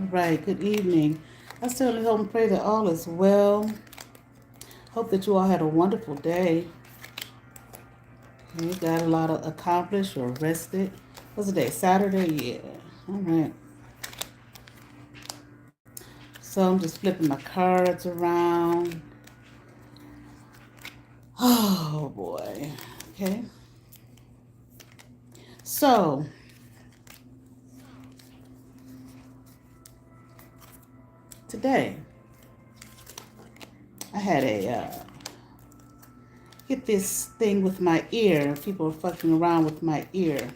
All right, good evening. I certainly hope and pray that all is well. Hope that you all had a wonderful day. You got a lot of accomplished or rested. What's the day? Saturday? Yeah. All right. So I'm just flipping my cards around. Oh boy. Okay. So today I had a get this thing with my ear. People are fucking around with my ear.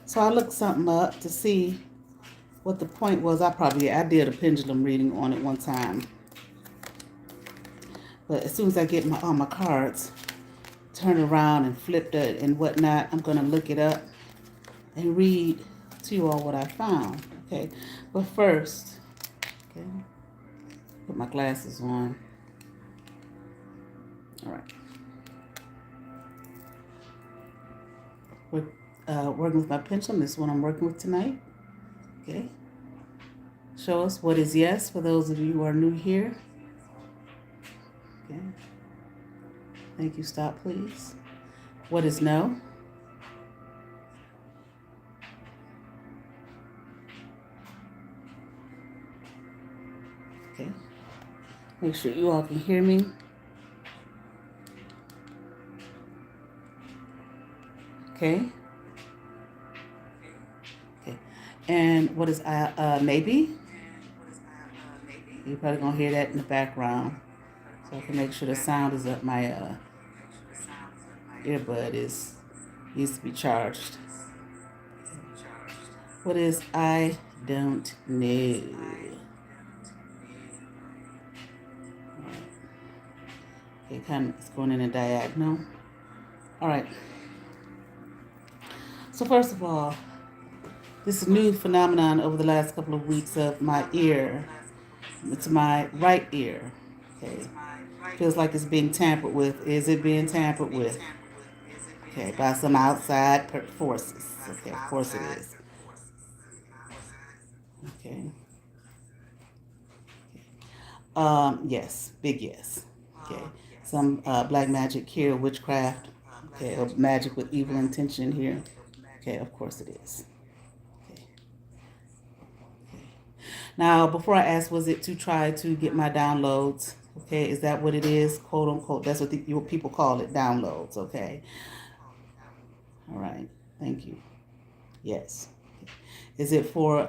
So I looked something up to see what the point was. I did a pendulum reading on it one time. But as soon as I get all my cards, turn around and flip it and whatnot, I'm gonna look it up and read to you all what I found. Okay. But first, okay, put my glasses on. All right. We're working with my pendulum. This is what I'm working with tonight. Okay. Show us what is yes for those of you who are new here. Okay. Thank you. Stop, please. What is no? Okay. Make sure you all can hear me. Okay. Okay. And what is maybe? You're probably gonna hear that in the background. So I can make sure the sound is up. My earbud needs to be charged. What is I don't know? Okay, kind of it's going in a diagonal. All right. So first of all, this new phenomenon over the last couple of weeks of my ear. It's my right ear. Okay. Feels like it's being tampered with. Is it being tampered with? Okay, by some outside forces. Okay, of course it is. Okay. Yes, big yes. Okay. Some black magic here, witchcraft. Okay, or magic with evil intention here. Okay, of course it is. Okay. Now, before I ask, was it to try to get my downloads? Okay, is that what it is? Quote unquote. That's what people call it, downloads. Okay. All right. Thank you. Yes. Is it for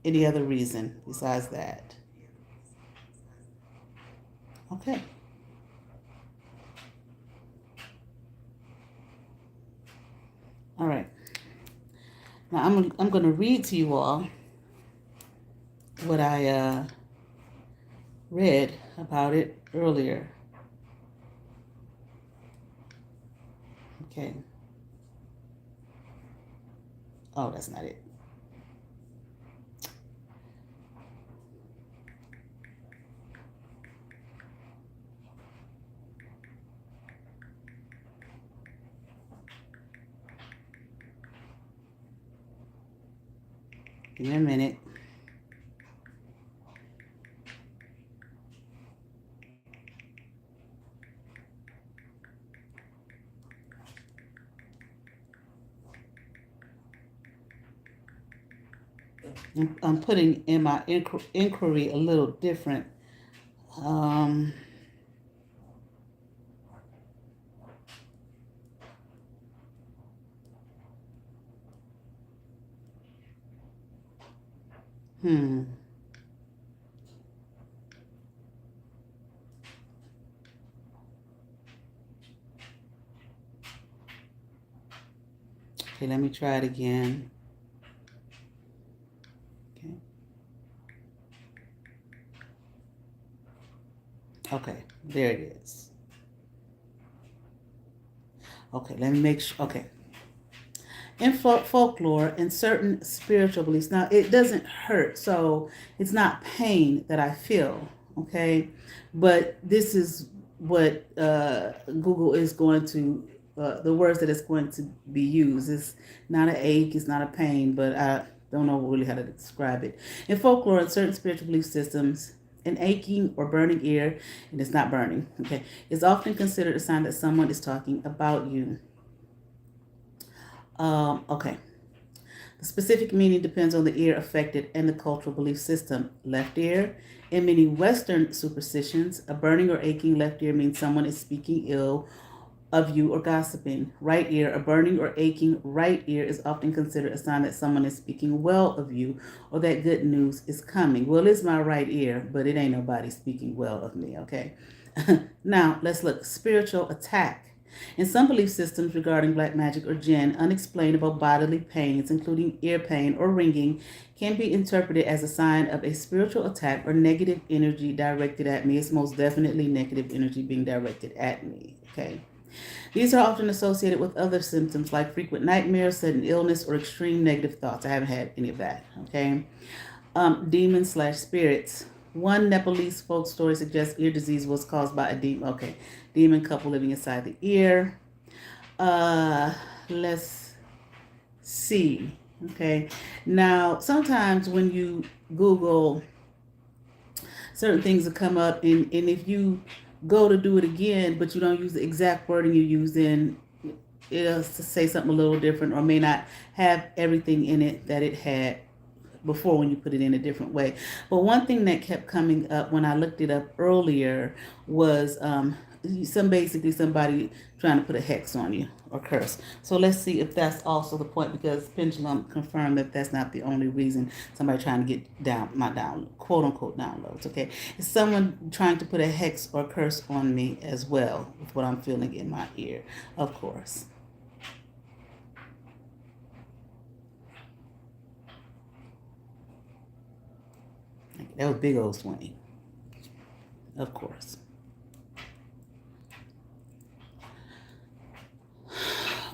any other reason besides that? Okay. All right. Now I'm going to read to you all what I read about it earlier. Okay. Oh, that's not it. Give me a minute. I'm putting in my inquiry a little different. Um, hmm. Okay, let me try it again. Okay. Okay, there it is. Okay, let me make sure. Okay. In folklore and certain spiritual beliefs, now it doesn't hurt, so it's not pain that I feel, okay? But this is what Google is going to, the words that it's going to be used. It's not an ache, it's not a pain, but don't know really how to describe it. In folklore and certain spiritual belief systems, an aching or burning ear, and it's not burning, okay, is often considered a sign that someone is talking about you. Okay. The specific meaning depends on the ear affected and the cultural belief system. Left ear. In many Western superstitions, a burning or aching left ear means someone is speaking ill of you or gossiping. Right ear, a burning or aching right ear is often considered a sign that someone is speaking well of you or that good news is coming. Well, it's my right ear, but it ain't nobody speaking well of me, okay? Now, let's look. Spiritual attack. In some belief systems regarding black magic or jinn, unexplainable bodily pains, including ear pain or ringing, can be interpreted as a sign of a spiritual attack or negative energy directed at me. It's most definitely negative energy being directed at me, okay? These are often associated with other symptoms like frequent nightmares, sudden illness, or extreme negative thoughts. I haven't had any of that, okay? Demons slash spirits. One Nepalese folk story suggests ear disease was caused by a demon. Okay, demon couple living inside the ear. Let's see. Okay, now sometimes when you Google certain things will come up, and if you go to do it again, but you don't use the exact wording you use, then it'll say something a little different or may not have everything in it that it had before when you put it in a different way. But one thing that kept coming up when I looked it up earlier was somebody trying to put a hex on you or curse. So let's see if that's also the point, because Pendulum confirmed that that's not the only reason somebody trying to get down my down quote unquote downloads. Okay, it's someone trying to put a hex or curse on me as well with what I'm feeling in my ear, of course. That was big old swing, of course.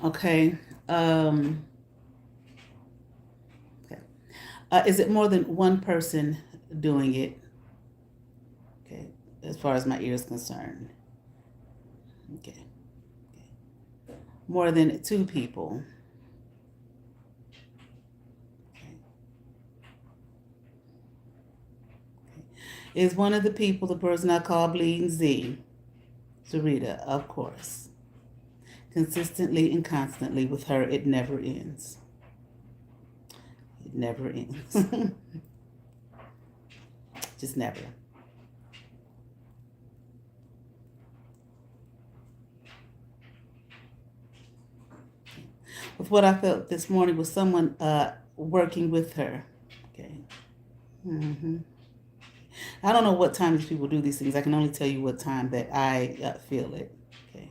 Okay. Okay. Is it more than one person doing it? Okay. As far as my ear is concerned. Okay. More than two people. Okay. Is one of the people the person I call Bleeding Z? Sarita, of course. Consistently and constantly with her, it never ends. It never ends. Just never. With what I felt this morning was someone working with her. Okay. Mm-hmm. I don't know what time these people do these things. I can only tell you what time that I feel it. Okay.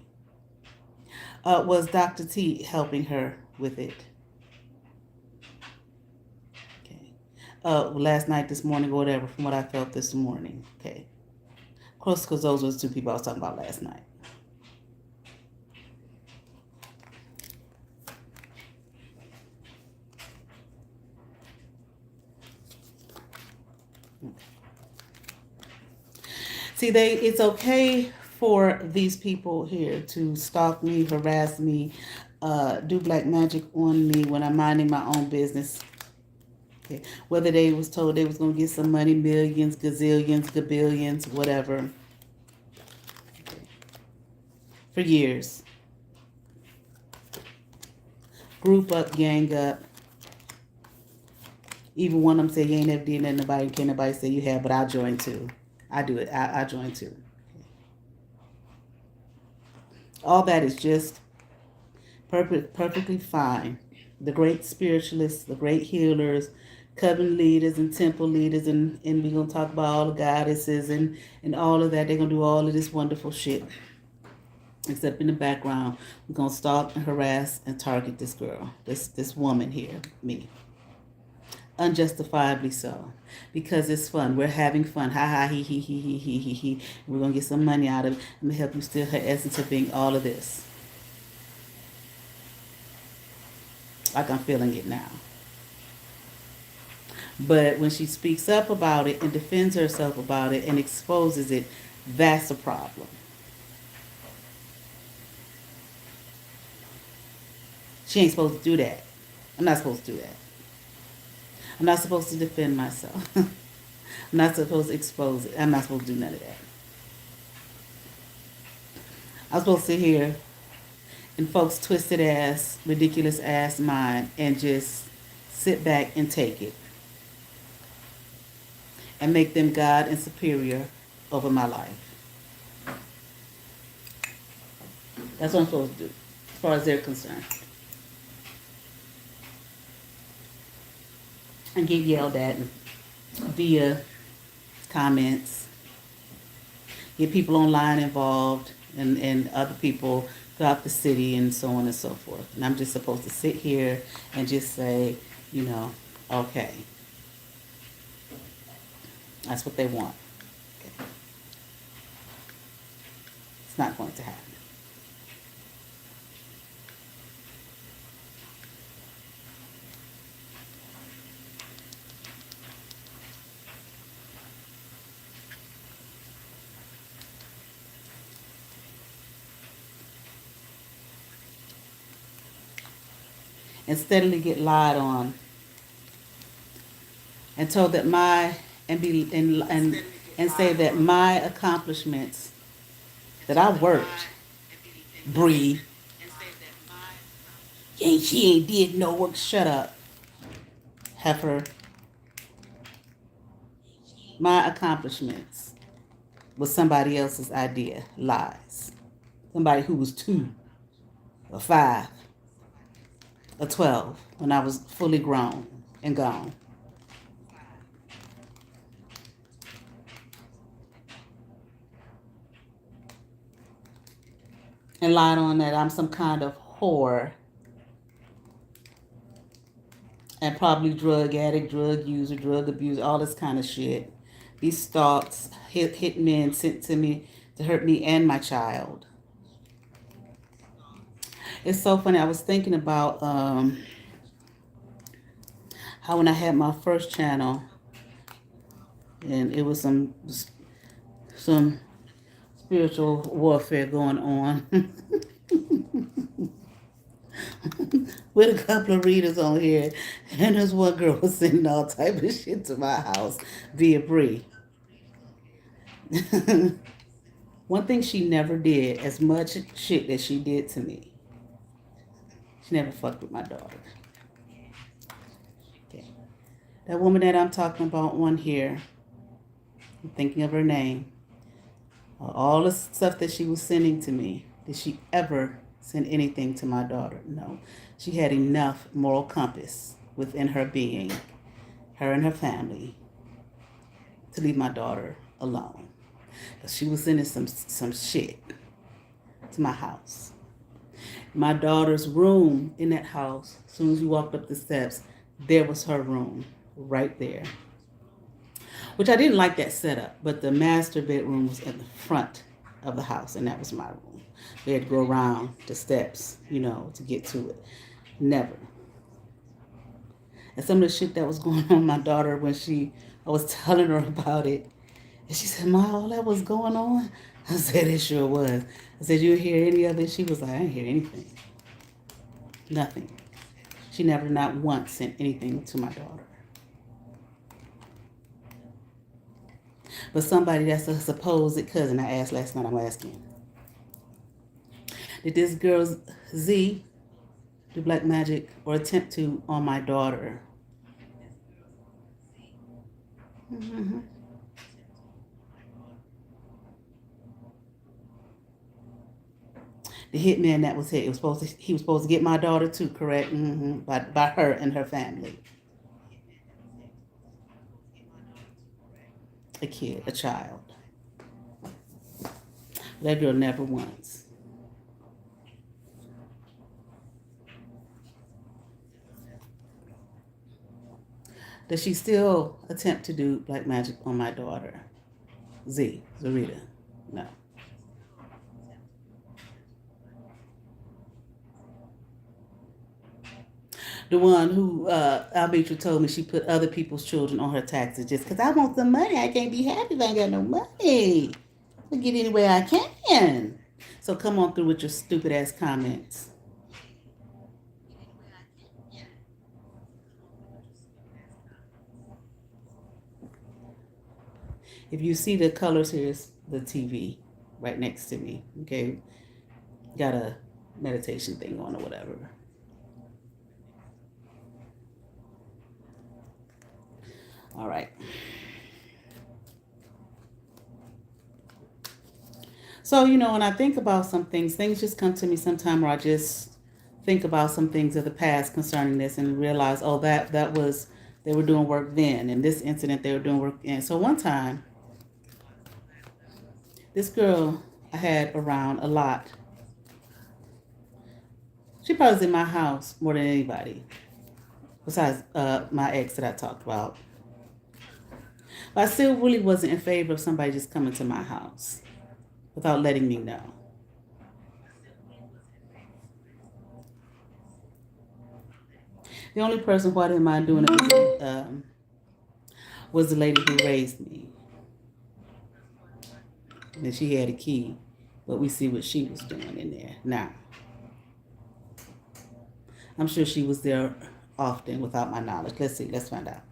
Was Dr. T helping her with it? Okay. Last night, this morning, or whatever, from what I felt this morning. Okay. Of course, because those were the two people I was talking about last night. See, it's okay for these people here to stalk me, harass me, do black magic on me when I'm minding my own business. Okay. Whether they was told they was gonna get some money, millions, gazillions, gabillions, whatever. Okay. For years. Group up, gang up. Even one of them say you ain't never did nothing, nobody, can't nobody say you have, but I'll join too. I do it. I join too. All that is just perfectly fine. The great spiritualists, the great healers, coven leaders and temple leaders, and we're going to talk about all the goddesses and all of that. They're going to do all of this wonderful shit. Except in the background, we're going to stalk and harass and target this girl, this woman here, me. Unjustifiably so, because it's fun. We're having fun. Ha ha, he he he he he he he. We're gonna get some money out of it. I'm gonna help you steal her essence of being all of this. Like I'm feeling it now. But when she speaks up about it and defends herself about it and exposes it, that's a problem. She ain't supposed to do that. I'm not supposed to do that. I'm not supposed to defend myself. I'm not supposed to expose it. I'm not supposed to do none of that. I'm supposed to sit here in folks' twisted ass, ridiculous ass mind and just sit back and take it and make them God and superior over my life. That's what I'm supposed to do, as far as they're concerned. And get yelled at via comments, get people online involved and other people throughout the city and so on and so forth. And I'm just supposed to sit here and just say, you know, okay, that's what they want. Okay. It's not going to happen. And steadily get lied on and told that my and say that my accomplishments that I worked, Bree, and she ain't did no work. Shut up, heifer. My accomplishments was somebody else's idea. Lies. Somebody who was 2 or 5 or 12 when I was fully grown and gone. And lied on that I'm some kind of whore and probably drug addict, drug user, drug abuser, all this kind of shit. These thoughts hit men sent to me to hurt me and my child. It's so funny. I was thinking about how when I had my first channel, and it was some spiritual warfare going on with a couple of readers on here, and this one girl was sending all type of shit to my house via Bree. One thing she never did, as much shit that she did to me, she never fucked with my daughter. Okay. That woman that I'm talking about on here, I'm thinking of her name, all the stuff that she was sending to me, did she ever send anything to my daughter? No. She had enough moral compass within her being, her and her family, to leave my daughter alone. Because she was sending some shit to my house. My daughter's room in that house, as soon as you walked up the steps, there was her room right there. Which I didn't like that setup, but the master bedroom was at the front of the house, and that was my room. We had to go around the steps, to get to it. Never. And some of the shit that was going on with my daughter when I was telling her about it, and she said, "Ma, all that was going on?" I said, "It sure was." I said, "You hear any of it?" She was like, "I didn't hear anything. Nothing." She never, not once, sent anything to my daughter. But somebody that's a supposed cousin, I asked last night, I'm asking, did this girl Z do black magic or attempt to on my daughter? Mm-hmm. The hitman that was hit, he was supposed to get my daughter too, correct? Mm-hmm. By her and her family. A kid, a child. That girl never once. Does she still attempt to do black magic on my daughter? Zarita? No. The one who Albitra told me she put other people's children on her taxes just because I want some money. I can't be happy if I ain't got no money. I'll get any way I can. So come on through with your stupid ass comments. If you see the colors, here's the TV right next to me. Okay, got a meditation thing on or whatever. All right. So, when I think about some things just come to me sometime where I just think about some things of the past concerning this and realize, oh, that was, they were doing work then. And this incident, they were doing work in. So one time, this girl I had around a lot, she probably was in my house more than anybody, besides my ex that I talked about. But I still really wasn't in favor of somebody just coming to my house without letting me know. The only person who I didn't mind doing it was the lady who raised me. And she had a key, but we see what she was doing in there. Now, I'm sure she was there often without my knowledge. Let's see, let's find out.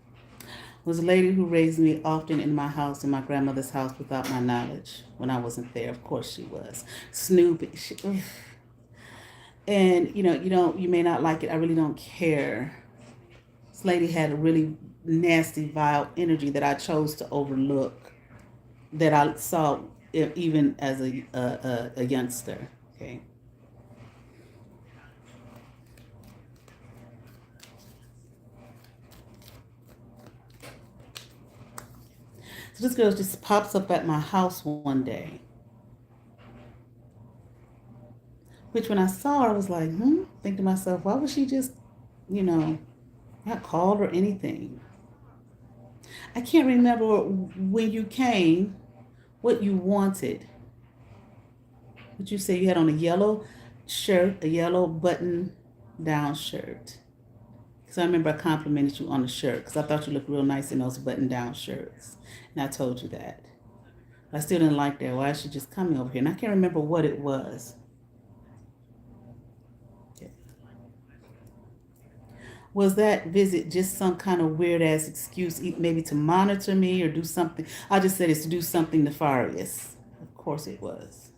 It was a lady who raised me often in my house, in my grandmother's house, without my knowledge when I wasn't there. Of course she was. Snoopy. And you may not like it. I really don't care. This lady had a really nasty, vile energy that I chose to overlook, that I saw even as a youngster. Okay. So this girl just pops up at my house one day, which when I saw her, I was like, think to myself, why would she just, you know, not called or anything? I can't remember when you came, what you wanted. What you say you had on a yellow shirt, a yellow button down shirt. Because I remember I complimented you on the shirt because I thought you looked real nice in those button down shirts. And I told you that. I still didn't like that. Why is she just coming over here? And I can't remember what it was. Was that visit just some kind of weird ass excuse, maybe to monitor me or do something? I just said it's to do something nefarious. Of course it was.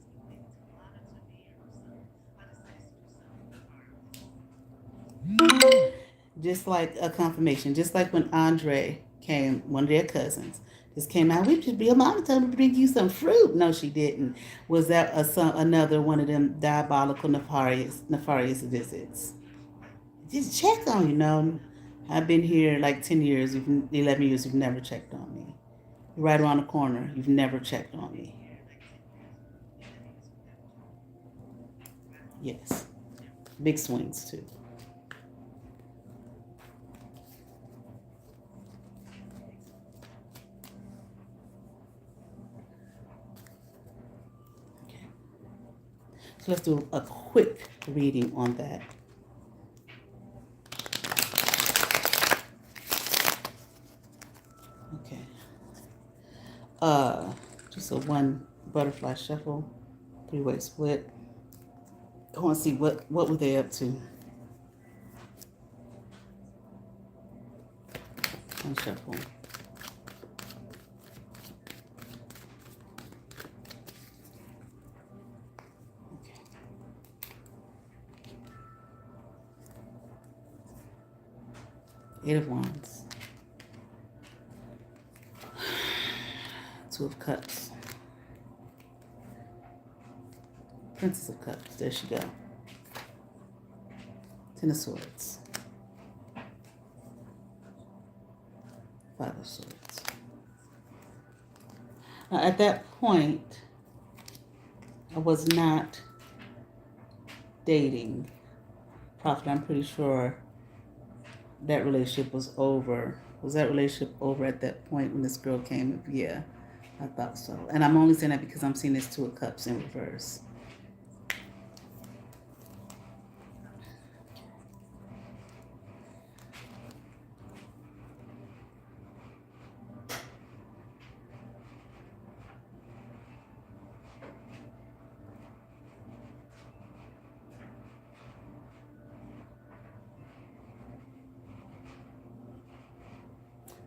Just like a confirmation, just like when Andre came, one of their cousins, just came out. We should be a mama told me to bring you some fruit. No, she didn't. Was that another one of them diabolical, nefarious visits? Just check on you. No, I've been here like 10 years, 11 years. You've never checked on me. You're right around the corner. You've never checked on me. Yes, big swings too. Okay, so let's do a quick reading on that. Okay. Uh, just a one butterfly shuffle, three-way split. I want to see what were they up to. One shuffle. Okay. 8 of Wands. 2 of Cups. Princess of Cups. There she go. 10 of Swords. 5 of Swords. Now, at that point, I was not dating. Prophet, I'm pretty sure that relationship was over. Was that relationship over at that point when this girl came? Yeah, I thought so. And I'm only saying that because I'm seeing this 2 of Cups in reverse.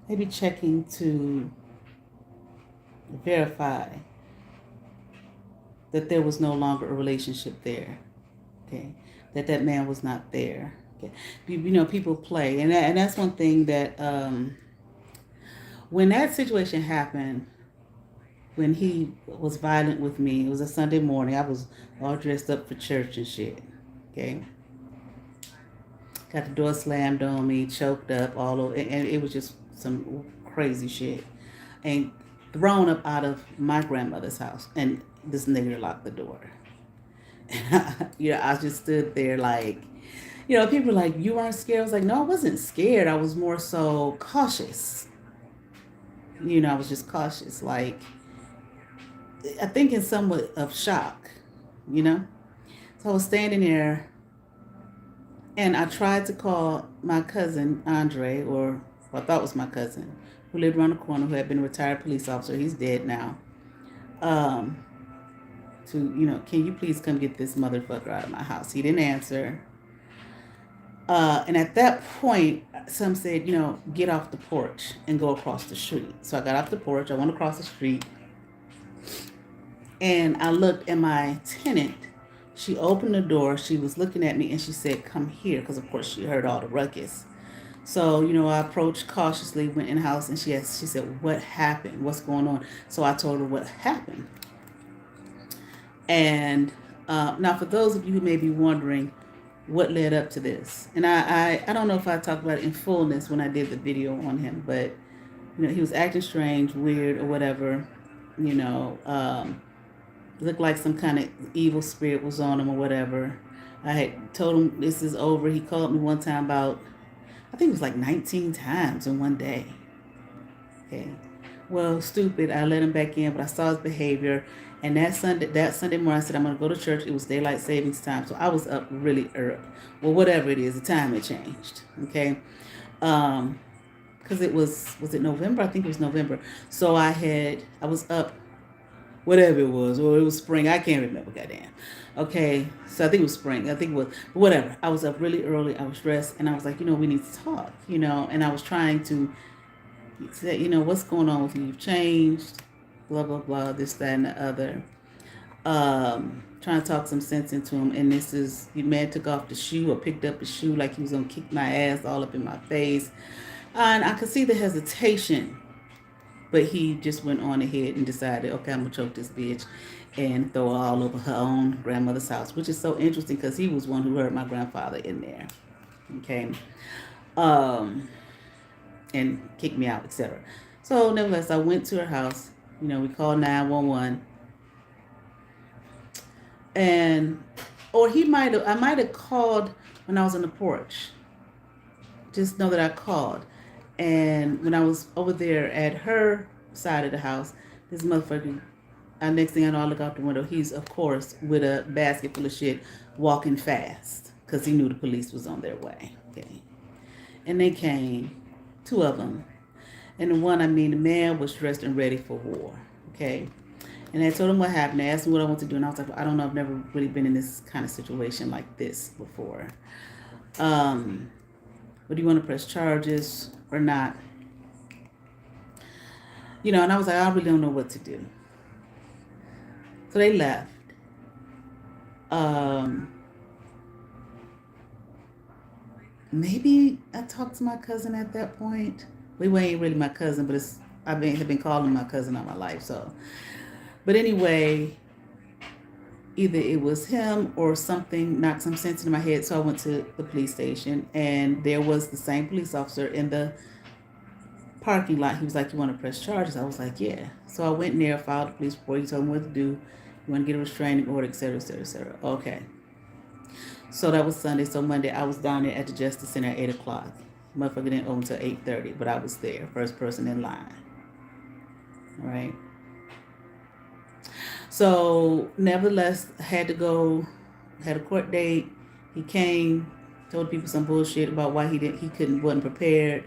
Maybe checking to verify that there was no longer a relationship there. Okay, that man was not there. Okay, people play, and that's one thing that when that situation happened, when he was violent with me, it was a Sunday morning. I was all dressed up for church and shit. Okay, got the door slammed on me, choked up all over, and it was just some crazy shit. And thrown up out of my grandmother's house, and this nigga locked the door. I just stood there like, people were like, you weren't scared. I was like, no, I wasn't scared. I was more so cautious. I was just cautious. Like, I think in somewhat of shock, you know? So I was standing there and I tried to call my cousin, Andre, or I thought was my cousin, who lived around the corner, who had been a retired police officer. He's dead now. Can you please come get this motherfucker out of my house? He didn't answer. And at that point, some said, get off the porch and go across the street. So I got off the porch. I went across the street. And I looked at my tenant. She opened the door. She was looking at me and she said, come here. Because, of course, she heard all the ruckus. So, I approached cautiously, went in the house, and she said, what happened? What's going on? So I told her what happened. And now, for those of you who may be wondering what led up to this, and I don't know if I talked about it in fullness when I did the video on him, but, he was acting strange, weird, or whatever, looked like some kind of evil spirit was on him or whatever. I had told him this is over. He called me one time about, I think it was like 19 times in one day. Okay. Well, stupid. I let him back in, but I saw his behavior. And that Sunday morning, I said, I'm going to go to church. It was daylight savings time. So I was up really early. Well, whatever it is, the time had changed. Okay. Because was it November? I think it was November. So I was up, whatever it was, or it was spring. I can't remember, goddamn. Okay. So I think it was spring. I think it was, whatever. I was up really early. I was dressed and I was like, we need to talk, and I was trying to say, what's going on with you? You've changed. Blah, blah, blah, this, that, and the other. Trying to talk some sense into him. And the man took off the shoe or picked up the shoe like he was going to kick my ass all up in my face. And I could see the hesitation. But he just went on ahead and decided, okay, I'm going to choke this bitch and throw her all over her own grandmother's house, which is so interesting because he was one who heard my grandfather in there. Okay. And kicked me out, etc. So nevertheless, I went to her house. We called 911. I might have called when I was on the porch. Just know that I called. And when I was over there at her side of the house, this motherfucker, next thing I know, I look out the window. He's, of course, with a basket full of shit, walking fast because he knew the police was on their way. Okay. And they came, 2 of them. And the man was dressed and ready for war, okay? And I told him what happened. They asked me what I want to do, and I was like, I don't know. I've never really been in this kind of situation like this before. But do you want to press charges or not? And I was like, I really don't know what to do. So they left. Maybe I talked to my cousin at that point. We ain't really my cousin, but have been calling my cousin all my life. So, but anyway, either it was him or something knocked some sense into my head. So I went to the police station, and there was the same police officer in the parking lot. He was like, "You want to press charges?" I was like, "Yeah." So I went in there, filed the police report. He told me what to do. You want to get a restraining order, et cetera, et cetera, et cetera. Okay. So that was Sunday. So Monday, I was down there at the Justice Center at 8 o'clock. Motherfucker didn't open until 8:30, but I was there, first person in line. All right. So, nevertheless, I had to go, had a court date. He came, told people some bullshit about why wasn't prepared.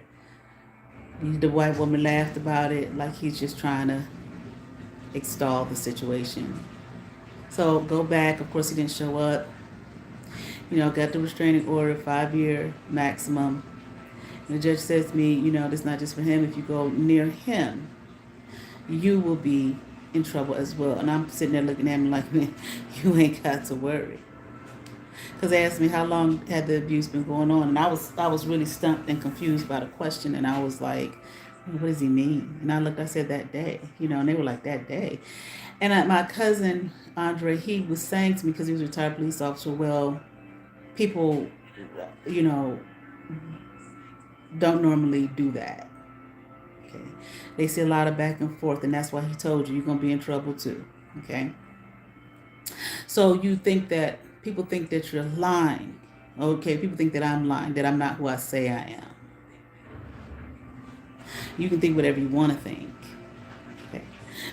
The white woman laughed about it, like he's just trying to extol the situation. So, go back. Of course, he didn't show up. Got the restraining order, 5-year maximum. And the judge says to me, this is not just for him. If you go near him, you will be in trouble as well. And I'm sitting there looking at him like, man, you ain't got to worry. Because they asked me how long had the abuse been going on, and I was really stumped and confused by the question, and I was like, what does he mean? And I said that day, and they were like, that day. And my cousin Andre, he was saying to me, because he was a retired police officer, well, people, you know, don't normally do that. Okay, they see a lot of back and forth, and that's why he told you you're gonna be in trouble too. Okay, so people think that you're lying. Okay, people think that I'm lying, that I'm not who I say I am. You can think whatever you want to think. Okay,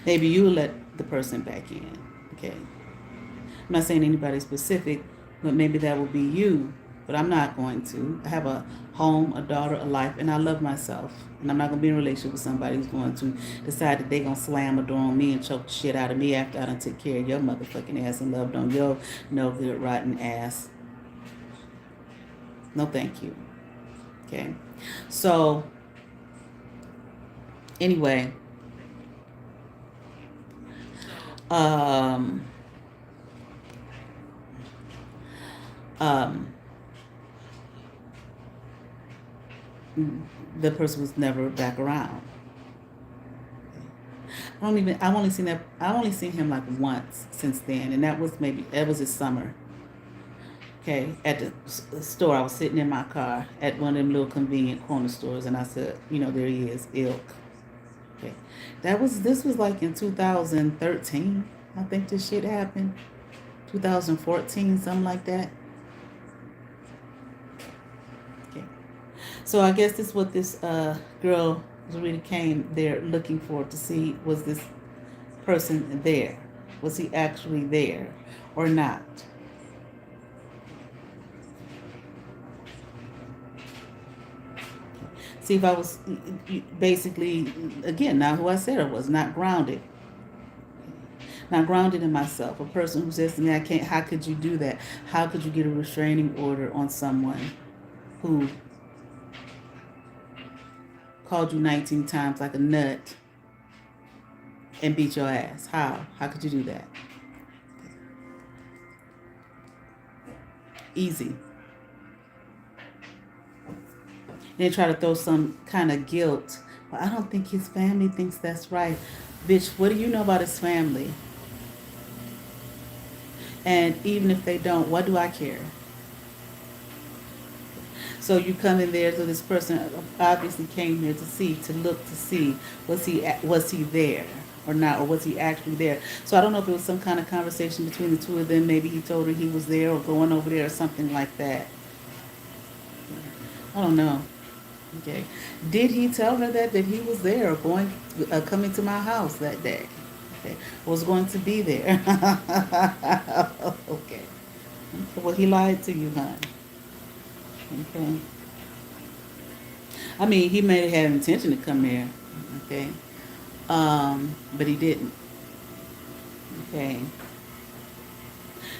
maybe you will let the person back in. Okay, I'm not saying anybody specific, but maybe that will be you. But I'm not going to. I have a home, a daughter, a life, and I love myself. And I'm not going to be in a relationship with somebody who's going to decide that they're going to slam a door on me and choke the shit out of me after I done took care of your motherfucking ass and loved on your no good, rotten ass. No, thank you. Okay. So, anyway, um, um, the person was never back around. I've only seen him like once since then, and that was this summer. Okay, at the store, I was sitting in my car at one of them little convenient corner stores, and I said, there he is, ilk. Okay, this was like in 2013. I think this shit happened. 2014, something like that. Okay, so I guess this is what this girl really came there looking for, to see, was this person there? Was he actually there or not? See if I was basically, again, not who I said I was, not grounded. Not grounded in myself. A person who says to me, how could you do that? How could you get a restraining order on someone who called you 19 times like a nut and beat your ass? How? How could you do that? Easy. And they try to throw some kind of guilt. Well, I don't think his family thinks that's right. Bitch, what do you know about his family? And even if they don't, what do I care? So you come in there, so this person obviously came here to look to see, was he there or not, or was he actually there? So I don't know if it was some kind of conversation between the two of them. Maybe he told her he was there or going over there or something like that. I don't know. Okay. Did he tell her that he was there or coming to my house that day? Okay. Was going to be there. Okay. Well, he lied to you, hon. Okay. I mean, he may have had intention to come there. Okay. But he didn't. Okay.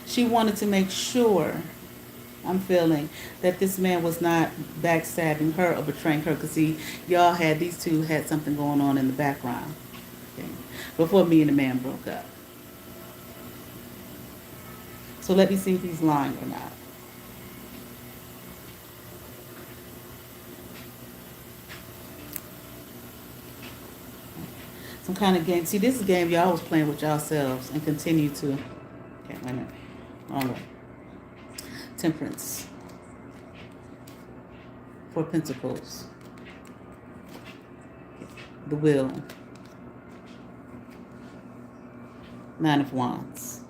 She wanted to make sure, I'm feeling, that this man was not backstabbing her or betraying her, because these two had something going on in the background, okay, before me and the man broke up. So let me see if he's lying or not. Some kind of game. See, this is a game y'all was playing with yourselves and continue to. Okay, wait a minute. All right. Temperance. 4 Pentacles. The Will. 9 of Wands.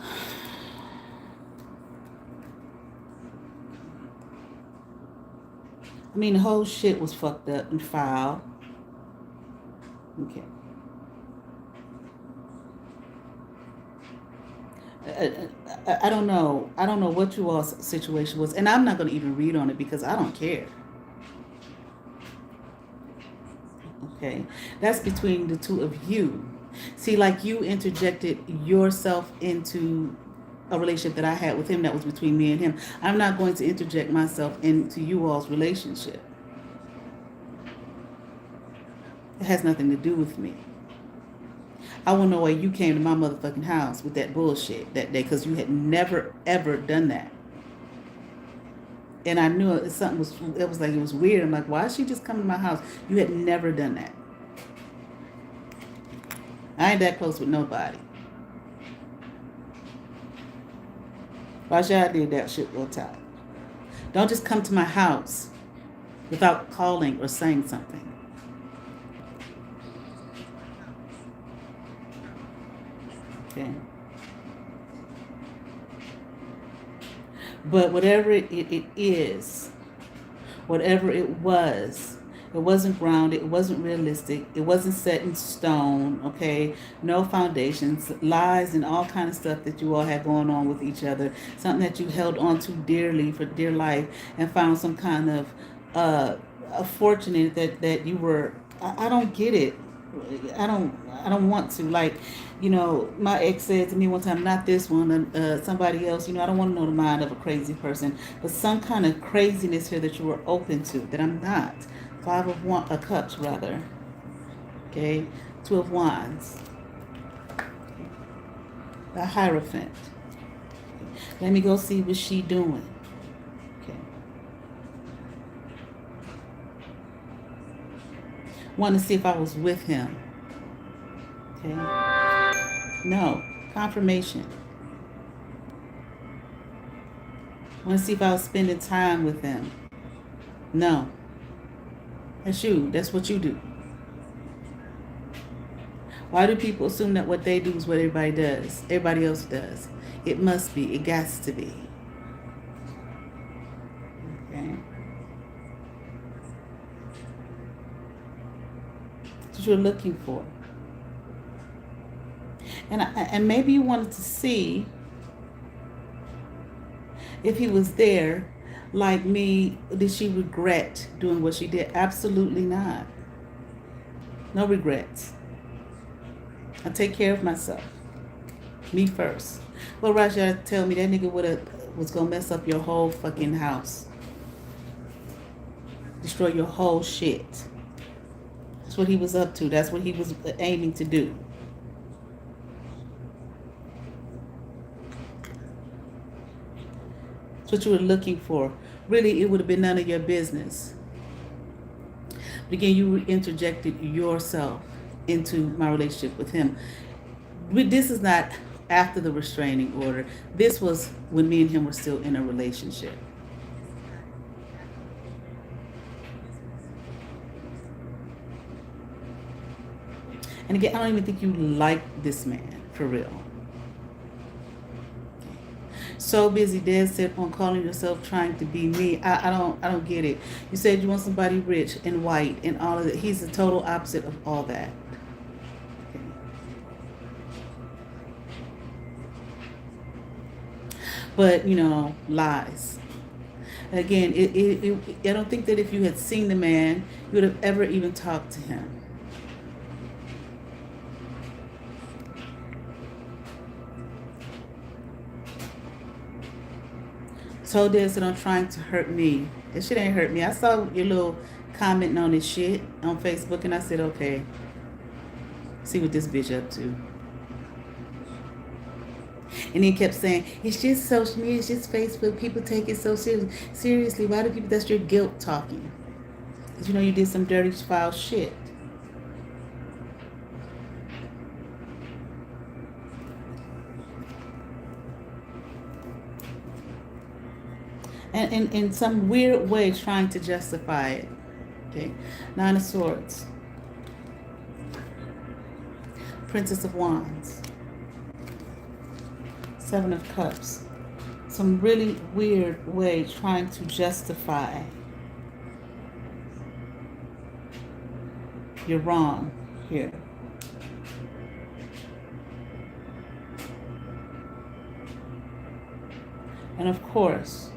I mean, the whole shit was fucked up and foul. Okay. I don't know. I don't know what you all's situation was, and I'm not going to even read on it because I don't care. Okay, that's between the two of you. See, like, you interjected yourself into a relationship that I had with him that was between me and him. I'm not going to interject myself into you all's relationship. It has nothing to do with me. I want to know why you came to my motherfucking house with that bullshit that day, because you had never ever done that. And I knew something was. It was like it was weird. I'm like, why is she just coming to my house? You had never done that. I ain't that close with nobody. Why should I did that shit real time? Don't just come to my house without calling or saying something. Okay. But whatever it is, whatever it wasn't grounded, it wasn't realistic, it wasn't set in stone, okay? No foundations, lies and all kind of stuff that you all had going on with each other, something that you held on to dearly for dear life and found some kind of a fortune in it that you were, I don't get it. I don't want to, like, my ex said to me one time, not this one, somebody else, I don't want to know the mind of a crazy person, but some kind of craziness here that you were open to that I'm not. Cups rather. Okay, Two of Wands, the Hierophant. Let me go see what she doing. Okay. Want to see if I was with him. Okay. No. Confirmation. Want to see if I was spending time with him. No. That's you. That's what you do. Why do people assume that what they do is what everybody else does? It must be. It has to be. Okay. That's what you're looking for. And maybe you wanted to see if he was there, like me. Did she regret doing what she did? Absolutely not. No regrets. I take care of myself. Me first. Well, Raja tell me that nigga was gonna mess up your whole fucking house. Destroy your whole shit. That's what he was up to. That's what he was aiming to do. That's what you were looking for. Really, it would have been none of your business. But again, you interjected yourself into my relationship with him. This is not after the restraining order. This was when me and him were still in a relationship. And again, I don't even think you like this man, for real. So busy, dead set on calling yourself trying to be me. I don't get it. You said you want somebody rich and white and all of that. He's the total opposite of all that. Okay. But lies. Again, I don't think that if you had seen the man, you would have ever even talked to him. So this and I'm trying to hurt me. This shit ain't hurt me. I saw your little commenting on this shit on Facebook and I said, okay, see what this bitch up to. And he kept saying, it's just social media, it's just Facebook. People take it so seriously. Why do people, that's your guilt talking. Because you did some dirty, foul shit. And in some weird way trying to justify it. Okay. Nine of Swords. Princess of Wands. Seven of Cups. Some really weird way trying to justify you're wrong here. And of course,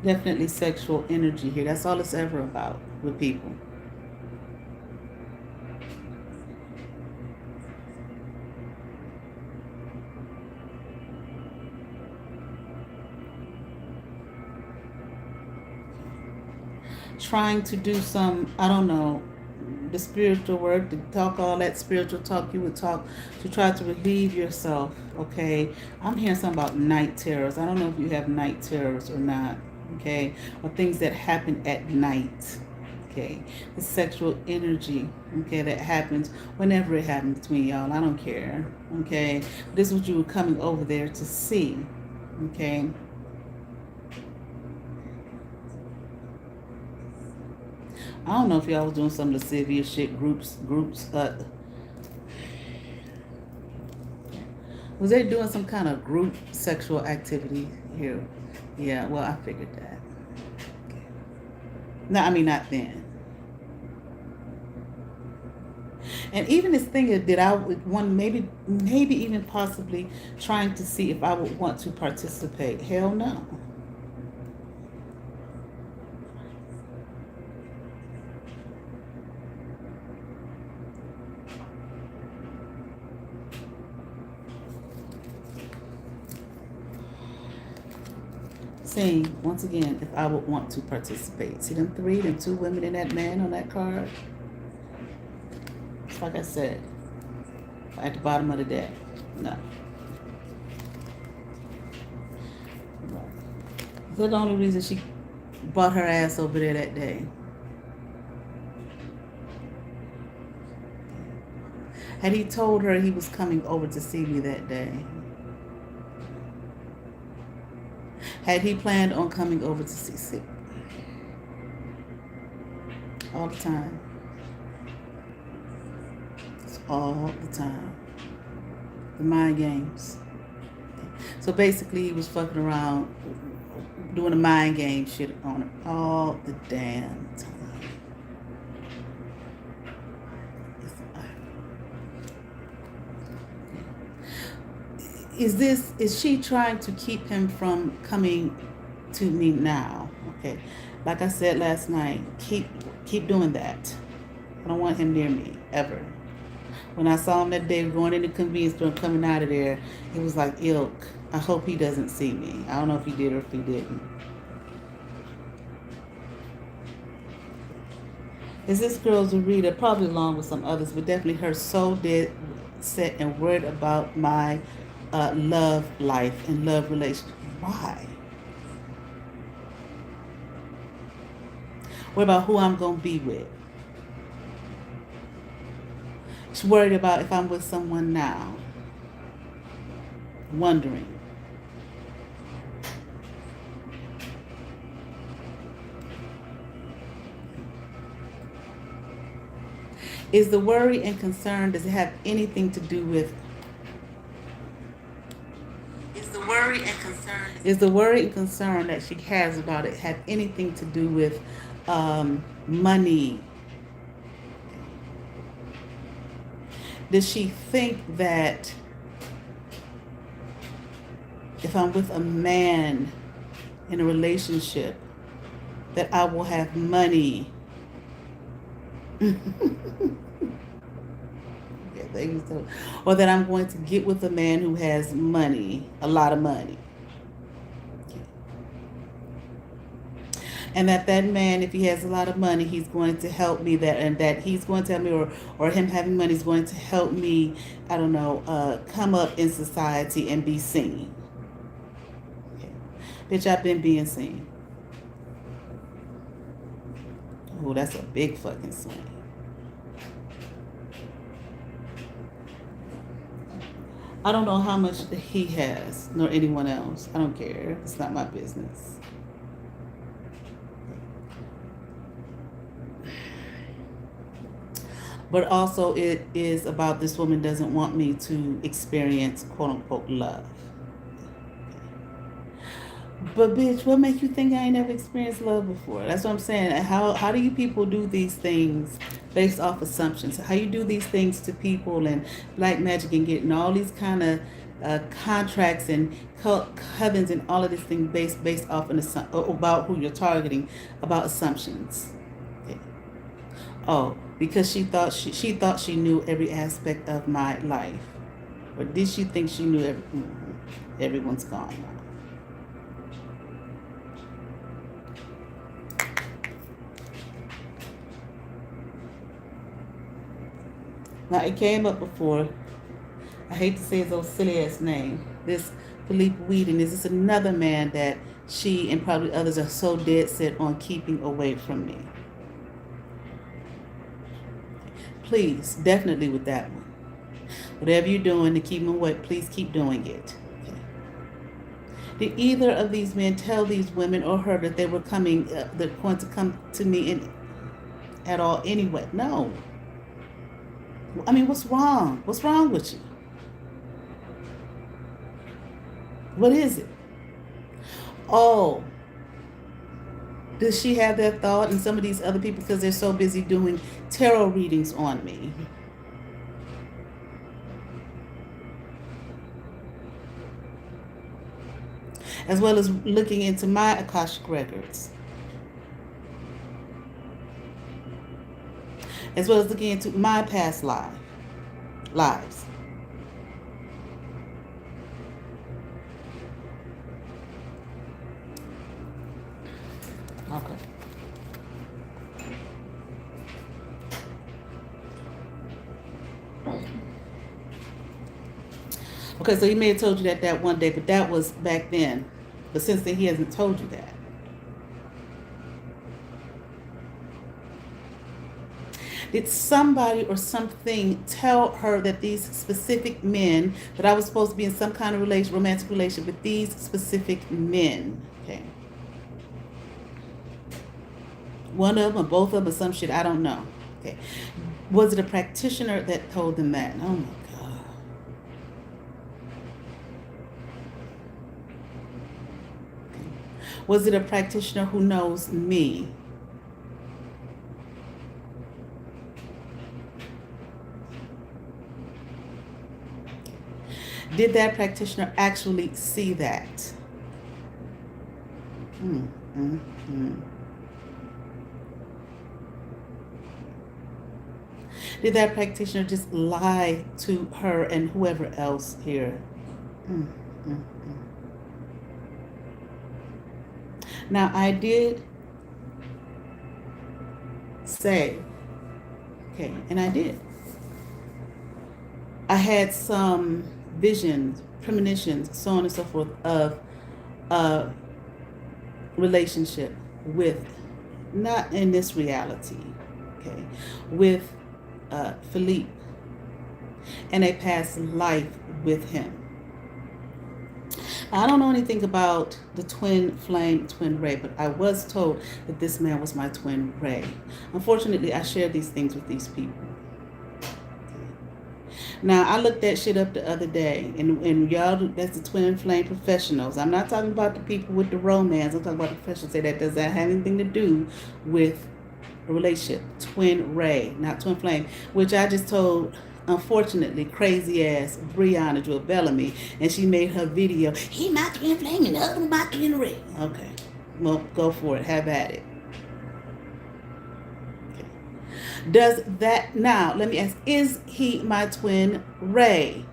definitely sexual energy here. That's all it's ever about with people. trying to do some, I don't know, the spiritual work, to talk all that spiritual talk you would talk to try to relieve yourself, okay? I'm hearing something about night terrors. I don't know if you have night terrors or not, okay? Or things that happen at night, okay? The sexual energy, okay, that happens whenever it happens between y'all. I don't care, okay? This is what you were coming over there to see, okay? I don't know if y'all was doing some lascivious shit, groups. Was they doing some kind of group sexual activity here? Yeah, well, I figured that. No, I mean, not then. And even this thing that I would want, maybe even possibly trying to see if I would want to participate. Hell no. Saying once again, if I would want to participate. See them three, them two women and that man on that card? It's like I said, at the bottom of the deck. No. That's the only reason she brought her ass over there that day. Had he told her he was coming over to see me that day? Had he planned on coming over to see all the time? It's all the time. The mind games. So basically, he was fucking around, doing a mind game shit on her all the damn time. Is she trying to keep him from coming to me now? Okay, like I said last night, keep doing that. I don't want him near me ever. When I saw him that day going in the convenience store and coming out of there, it was like, ilk. I hope he doesn't see me. I don't know if he did or if he didn't. Is this girl's a reader? Probably along with some others, but definitely her so dead set and worried about my love life and love relationship. Why? What about who I'm going to be with? She's worried about if I'm with someone now. Wondering. Is the worry and concern, does it have anything to do with... Is the worry and concern that she has about it have anything to do with money? Does she think that if I'm with a man in a relationship, that I will have money? Or that I'm going to get with a man who has money, a lot of money. And that man, if he has a lot of money, he's going to help me, and that he's going to help me, or him having money is going to help me, I don't know, come up in society and be seen. Okay. Bitch, I've been being seen. Oh, that's a big fucking swing. I don't know how much he has, nor anyone else. I don't care. It's not my business. But also it is about this woman doesn't want me to experience quote unquote love. But bitch, what makes you think I ain't never experienced love before? That's what I'm saying. How do you people do these things based off assumptions? How you do these things to people and black magic and getting all these kind of contracts and covenants and all of this thing based off about who you're targeting, about assumptions. Okay. Oh, because she thought she knew every aspect of my life, or did she think she knew everyone's gone now? Now, it came up before. I hate to say his old silly ass name. This Philippe Whedon, is this another man that she and probably others are so dead set on keeping away from me? Please, definitely with that one. Whatever you're doing to keep them away, please keep doing it. Okay. Did either of these men tell these women or her that they were coming, they're going to come to me at all anyway? No. I mean, what's wrong? What's wrong with you? What is it? Oh, does she have that thought? And some of these other people, because they're so busy doing tarot readings on me, as well as looking into my Akashic records, as well as looking into my past lives. Okay. Okay, so he may have told you that one day, but that was back then. But since then, he hasn't told you that. Did somebody or something tell her that these specific men, that I was supposed to be in some kind of romantic relationship with these specific men? Okay. One of them or both of them or some shit, I don't know. Okay. Was it a practitioner that told them that? Oh my God. Okay. Was it a practitioner who knows me? Did that practitioner actually see that? Did that practitioner just lie to her and whoever else here? Now, I did say, okay, and I did. I had some visions, premonitions, so on and so forth, of a relationship with, not in this reality, okay, with Philippe, and a past life with him. I don't know anything about the twin flame, twin ray, but I was told that this man was my twin ray. Unfortunately, I shared these things with these people. Now, I looked that shit up the other day, and y'all, that's the twin flame professionals. I'm not talking about the people with the romance. I'm talking about the professionals. Say that does not have anything to do with a relationship. Twin ray, not twin flame, which I just told, unfortunately, crazy ass Brianna Jewel Bellamy, and she made her video, he my twin flame and the other my twin ray. Okay, well, go for it. Have at it. Does that, now, let me ask, is he my twin ray?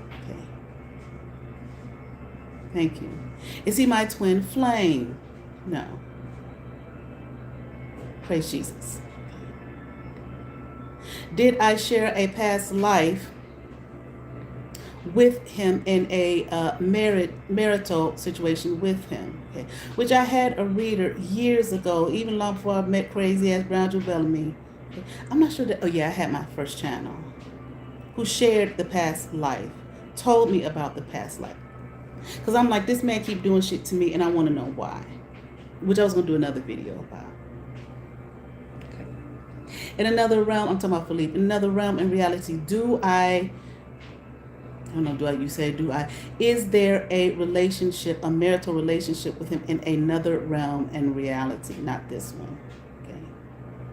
Okay. Thank you. Is he my twin flame? No. Praise Jesus. Did I share a past life with him in a marital situation with him? Okay. Which I had a reader years ago, even long before I met crazy ass Brown Joe Bellamy. Okay. I'm not sure that, oh yeah, I had my first channel, who shared the past life, told me about the past life. Because I'm like, this man keep doing shit to me and I want to know why. Which I was going to do another video about. Okay. In another realm, I'm talking about Philippe, in another realm in reality, is there a relationship, a marital relationship with him in another realm and reality? Not this one. Okay.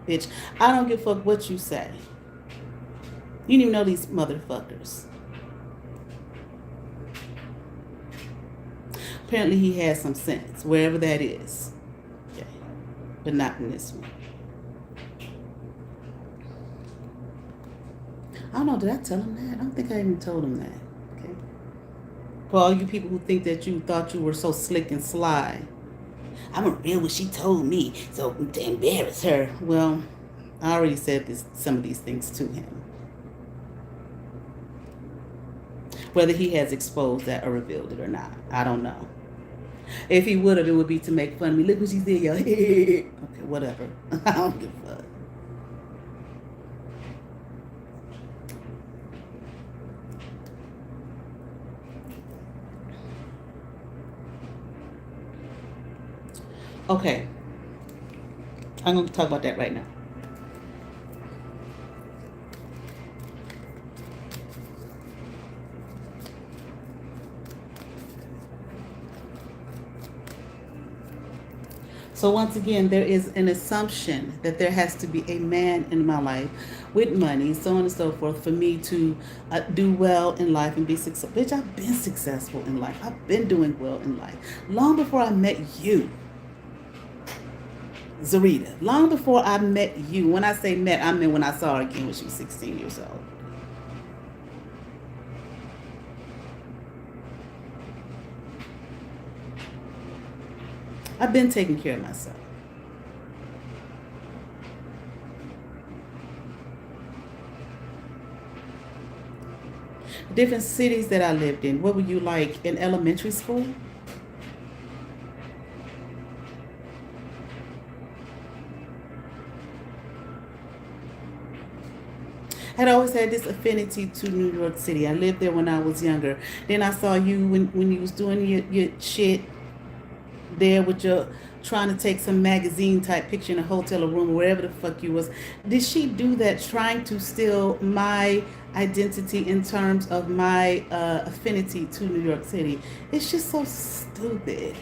Bitch, I don't give a fuck what you say. You don't even know these motherfuckers. Apparently he has some sense, wherever that is. Okay. But not in this one. I don't know, did I tell him that? I don't think I even told him that. For all you people who think that you thought you were so slick and sly, I'm gonna reveal what she told me, so to embarrass her. Well, I already said some of these things to him. Whether he has exposed that or revealed it or not, I don't know. If he would have, it would be to make fun of me. Look what she did, y'all. Okay, whatever. I don't give a fuck. Okay, I'm going to talk about that right now. So once again, there is an assumption that there has to be a man in my life with money, so on and so forth, for me to do well in life and be successful. Bitch, I've been successful in life. I've been doing well in life long before I met you, Zarita. Long before I met you. When I say met, I mean when I saw her again when she was 16 years old. I've been taking care of myself. Different cities that I lived in. What were you like in elementary school? I had always had this affinity to New York City. I lived there when I was younger. Then I saw you when you was doing your shit there with your trying to take some magazine type picture in a hotel or room or wherever the fuck you was. Did she do that trying to steal my identity in terms of my affinity to New York City? It's just so stupid.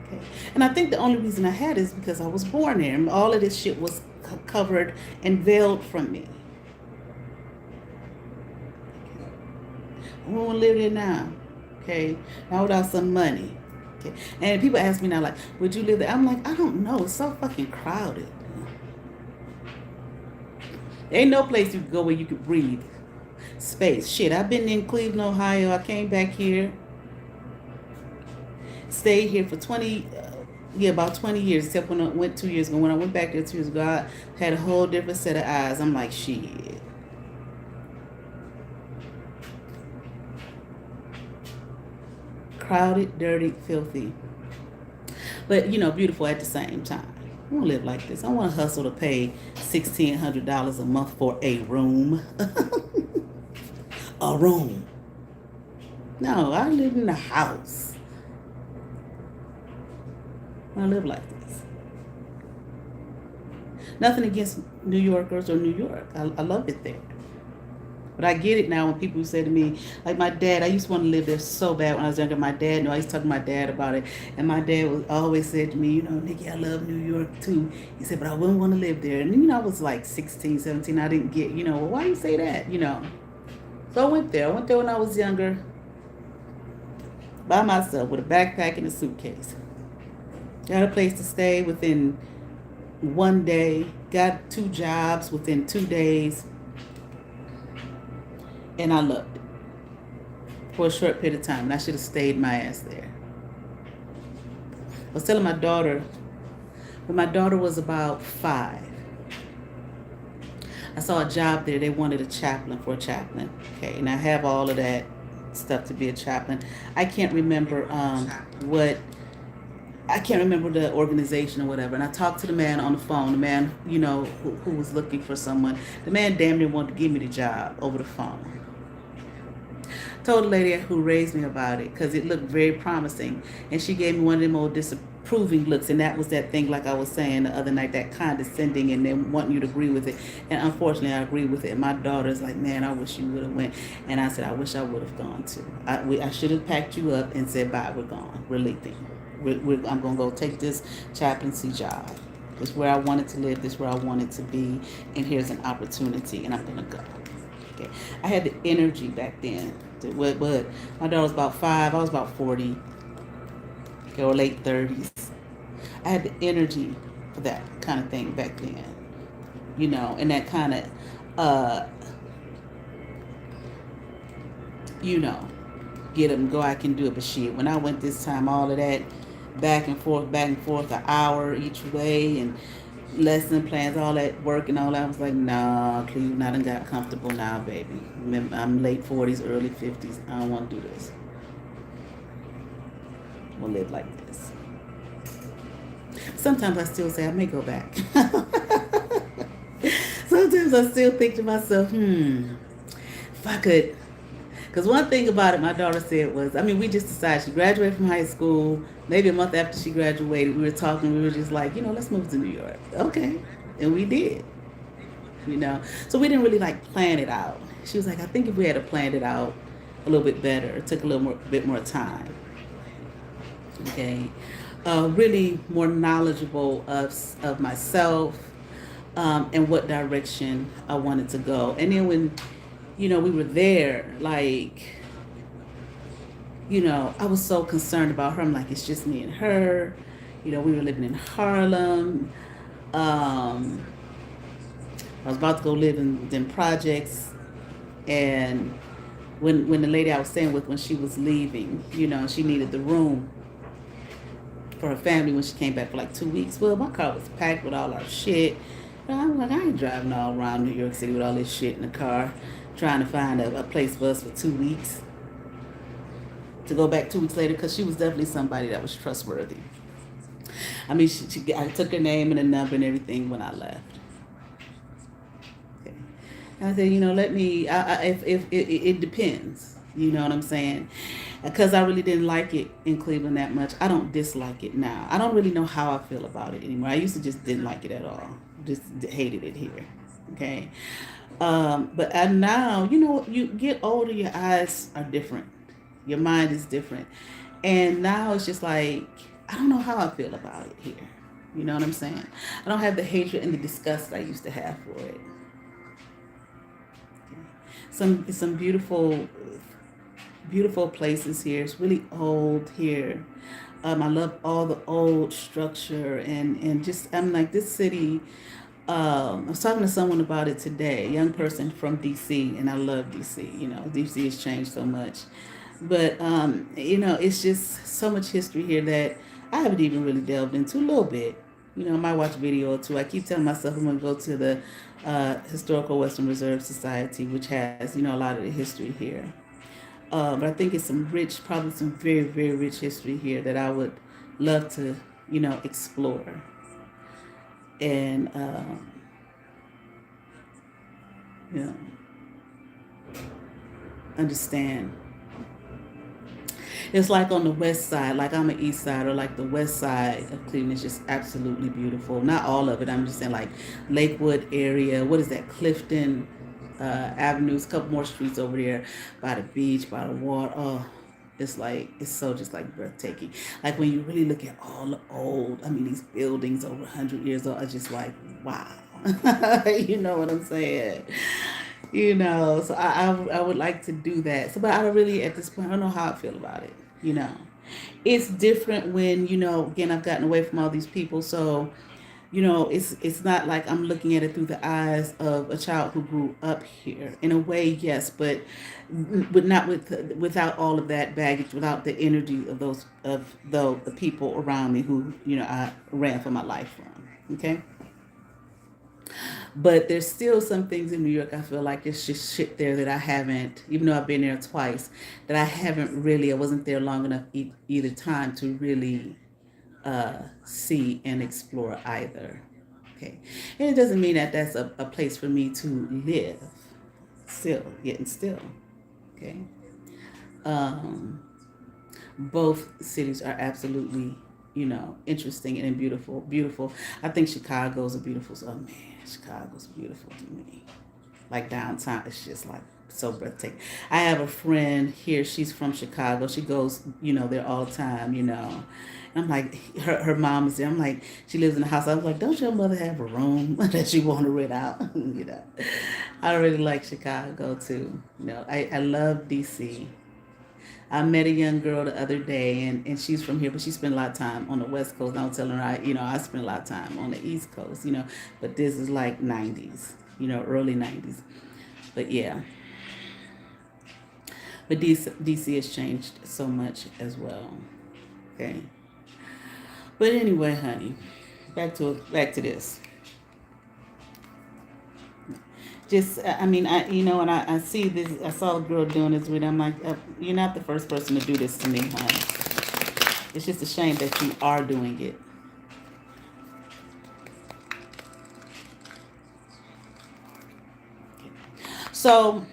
Okay. And I think the only reason I had is because I was born there and all of this shit was covered and veiled from me. I want to live there now. Okay. Now without some money. Okay. And people ask me now, like, would you live there? I'm like, I don't know. It's so fucking crowded. There ain't no place you can go where you can breathe. Space. Shit, I've been in Cleveland, Ohio. I came back here. Stayed here for 20, about 20 years, except when I went 2 years ago. When I went back there 2 years ago, I had a whole different set of eyes. I'm like, shit. Crowded, dirty, filthy. But, beautiful at the same time. I want to live like this. I want to hustle to pay $1,600 a month for a room. A room. No, I live in a house. I live like this. Nothing against New Yorkers or New York. I love it there. But I get it now when people say to me, like my dad, I used to want to live there so bad when I was younger. My dad, I used to talk to my dad about it. And my dad was always said to me, Nikki, I love New York too. He said, but I wouldn't want to live there. And, I was like 16, 17. I didn't get, well, why you say that, So I went there. I went there when I was younger by myself with a backpack and a suitcase. Got a place to stay within one day. Got 2 jobs within 2 days. And I loved it for a short period of time. And I should have stayed my ass there. I was telling my daughter, when my daughter was about 5, I saw a job there. They wanted a chaplain for a chaplain. Okay, and I have all of that stuff to be a chaplain. I can't remember I can't remember the organization or whatever. And I talked to the man on the phone, the man, who was looking for someone. The man damn near wanted to give me the job over the phone. Told the lady who raised me about it because it looked very promising. And she gave me one of them old disapproving looks. And that was that thing, like I was saying the other night, that condescending and then wanting you to agree with it. And unfortunately, I agree with it. And my daughter's like, man, I wish you would have went. And I said, I wish I would have gone too. I should have packed you up and said, bye, we're gone. We're leaving. I'm going to go take this chaplaincy job. This is where I wanted to live. This is where I wanted to be. And here's an opportunity. And I'm going to go. Okay. I had the energy back then. But my daughter was about 5. I was about 40. Okay, or late 30s. I had the energy for that kind of thing back then. And that kind of, get them, go, I can do it. But shit, when I went this time, all of that back and forth, an hour each way, and lesson plans, all that work and all that. I was like, nah, Cleveland, I done got comfortable now, baby. I'm late 40s, early 50s. I don't want to do this. I'm going to live like this. Sometimes I still say I may go back. Sometimes I still think to myself, if I could. Because one thing about it, my daughter said was, I mean, we just decided she graduated from high school. Maybe a month after she graduated, we were talking. We were just like, let's move to New York. Okay. And we did, So we didn't really like plan it out. She was like, I think if we had planned it out a little bit better, it took a bit more time. Okay. Really more knowledgeable of myself, and what direction I wanted to go. And then when, we were there, like, I was so concerned about her. I'm like, it's just me and her. We were living in Harlem. I was about to go live in them projects. And when the lady I was staying with, when she was leaving, she needed the room for her family when she came back for like 2 weeks. Well, my car was packed with all our shit. And I'm like, I ain't driving all around New York City with all this shit in the car, trying to find a place for us for 2 weeks to go back 2 weeks later, because she was definitely somebody that was trustworthy. I mean, I took her name and a number and everything when I left. Okay. And I said, let me, if it depends, you know what I'm saying? Because I really didn't like it in Cleveland that much. I don't dislike it now. I don't really know how I feel about it anymore. I used to just didn't like it at all. Just hated it here. Okay. But now, you get older, your eyes are different. Your mind is different. And now it's just like, I don't know how I feel about it here. You know what I'm saying? I don't have the hatred and the disgust I used to have for it. Some beautiful places here. It's really old here. I love all the old structure, and just, I'm like, this city. I was talking to someone about it today, a young person from DC, and I love DC. DC has changed so much, but it's just so much history here that I haven't even really delved into a little bit. I might watch a video or two. I keep telling myself I'm going to go to the Historical Western Reserve Society, which has, a lot of the history here. But I think it's probably some very, very rich history here that I would love to, explore. And, understand. It's like on the west side, like I'm an east side, or like the west side of Cleveland is just absolutely beautiful. Not all of it. I'm just saying, like Lakewood area. What is that? Clifton Avenues. A couple more streets over there by the beach, by the water. Oh, it's so just like breathtaking. Like when you really look at all the old, these buildings over 100 years old, it's just like, wow. You know what I'm saying? So I would like to do that. So, but I don't really, at this point, I don't know how I feel about it. It's different when, again, I've gotten away from all these people. So, it's not like I'm looking at it through the eyes of a child who grew up here. In a way, yes, but not without all of that baggage, without the energy of the people around me who, I ran for my life from. Okay. But there's still some things in New York I feel like it's just shit there that I haven't, even though I've been there twice, that I wasn't there long enough either time to really see and explore either. Okay. And it doesn't mean that that's a place for me to live. Still. Okay. Um, both cities are absolutely, interesting and beautiful. I think Chicago's a beautiful, oh man, Chicago's beautiful to me. Like downtown, it's just like so breathtaking. I have a friend here, she's from Chicago. She goes, there all the time, And I'm like, her mom is there. I'm like, she lives in the house. I was like, don't your mother have a room that you want to rent out? I really like Chicago too. I love DC. I met a young girl the other day, and she's from here, but she spent a lot of time on the West Coast. I was telling her, I spent a lot of time on the East Coast, but this is like 90s, early 90s. But yeah. But DC has changed so much as well. Okay. But anyway, honey, back to this. just I mean and I see this. I saw a girl doing this with. I'm like, you're not the first person to do this to me, honey. It's just a shame that you are doing it. So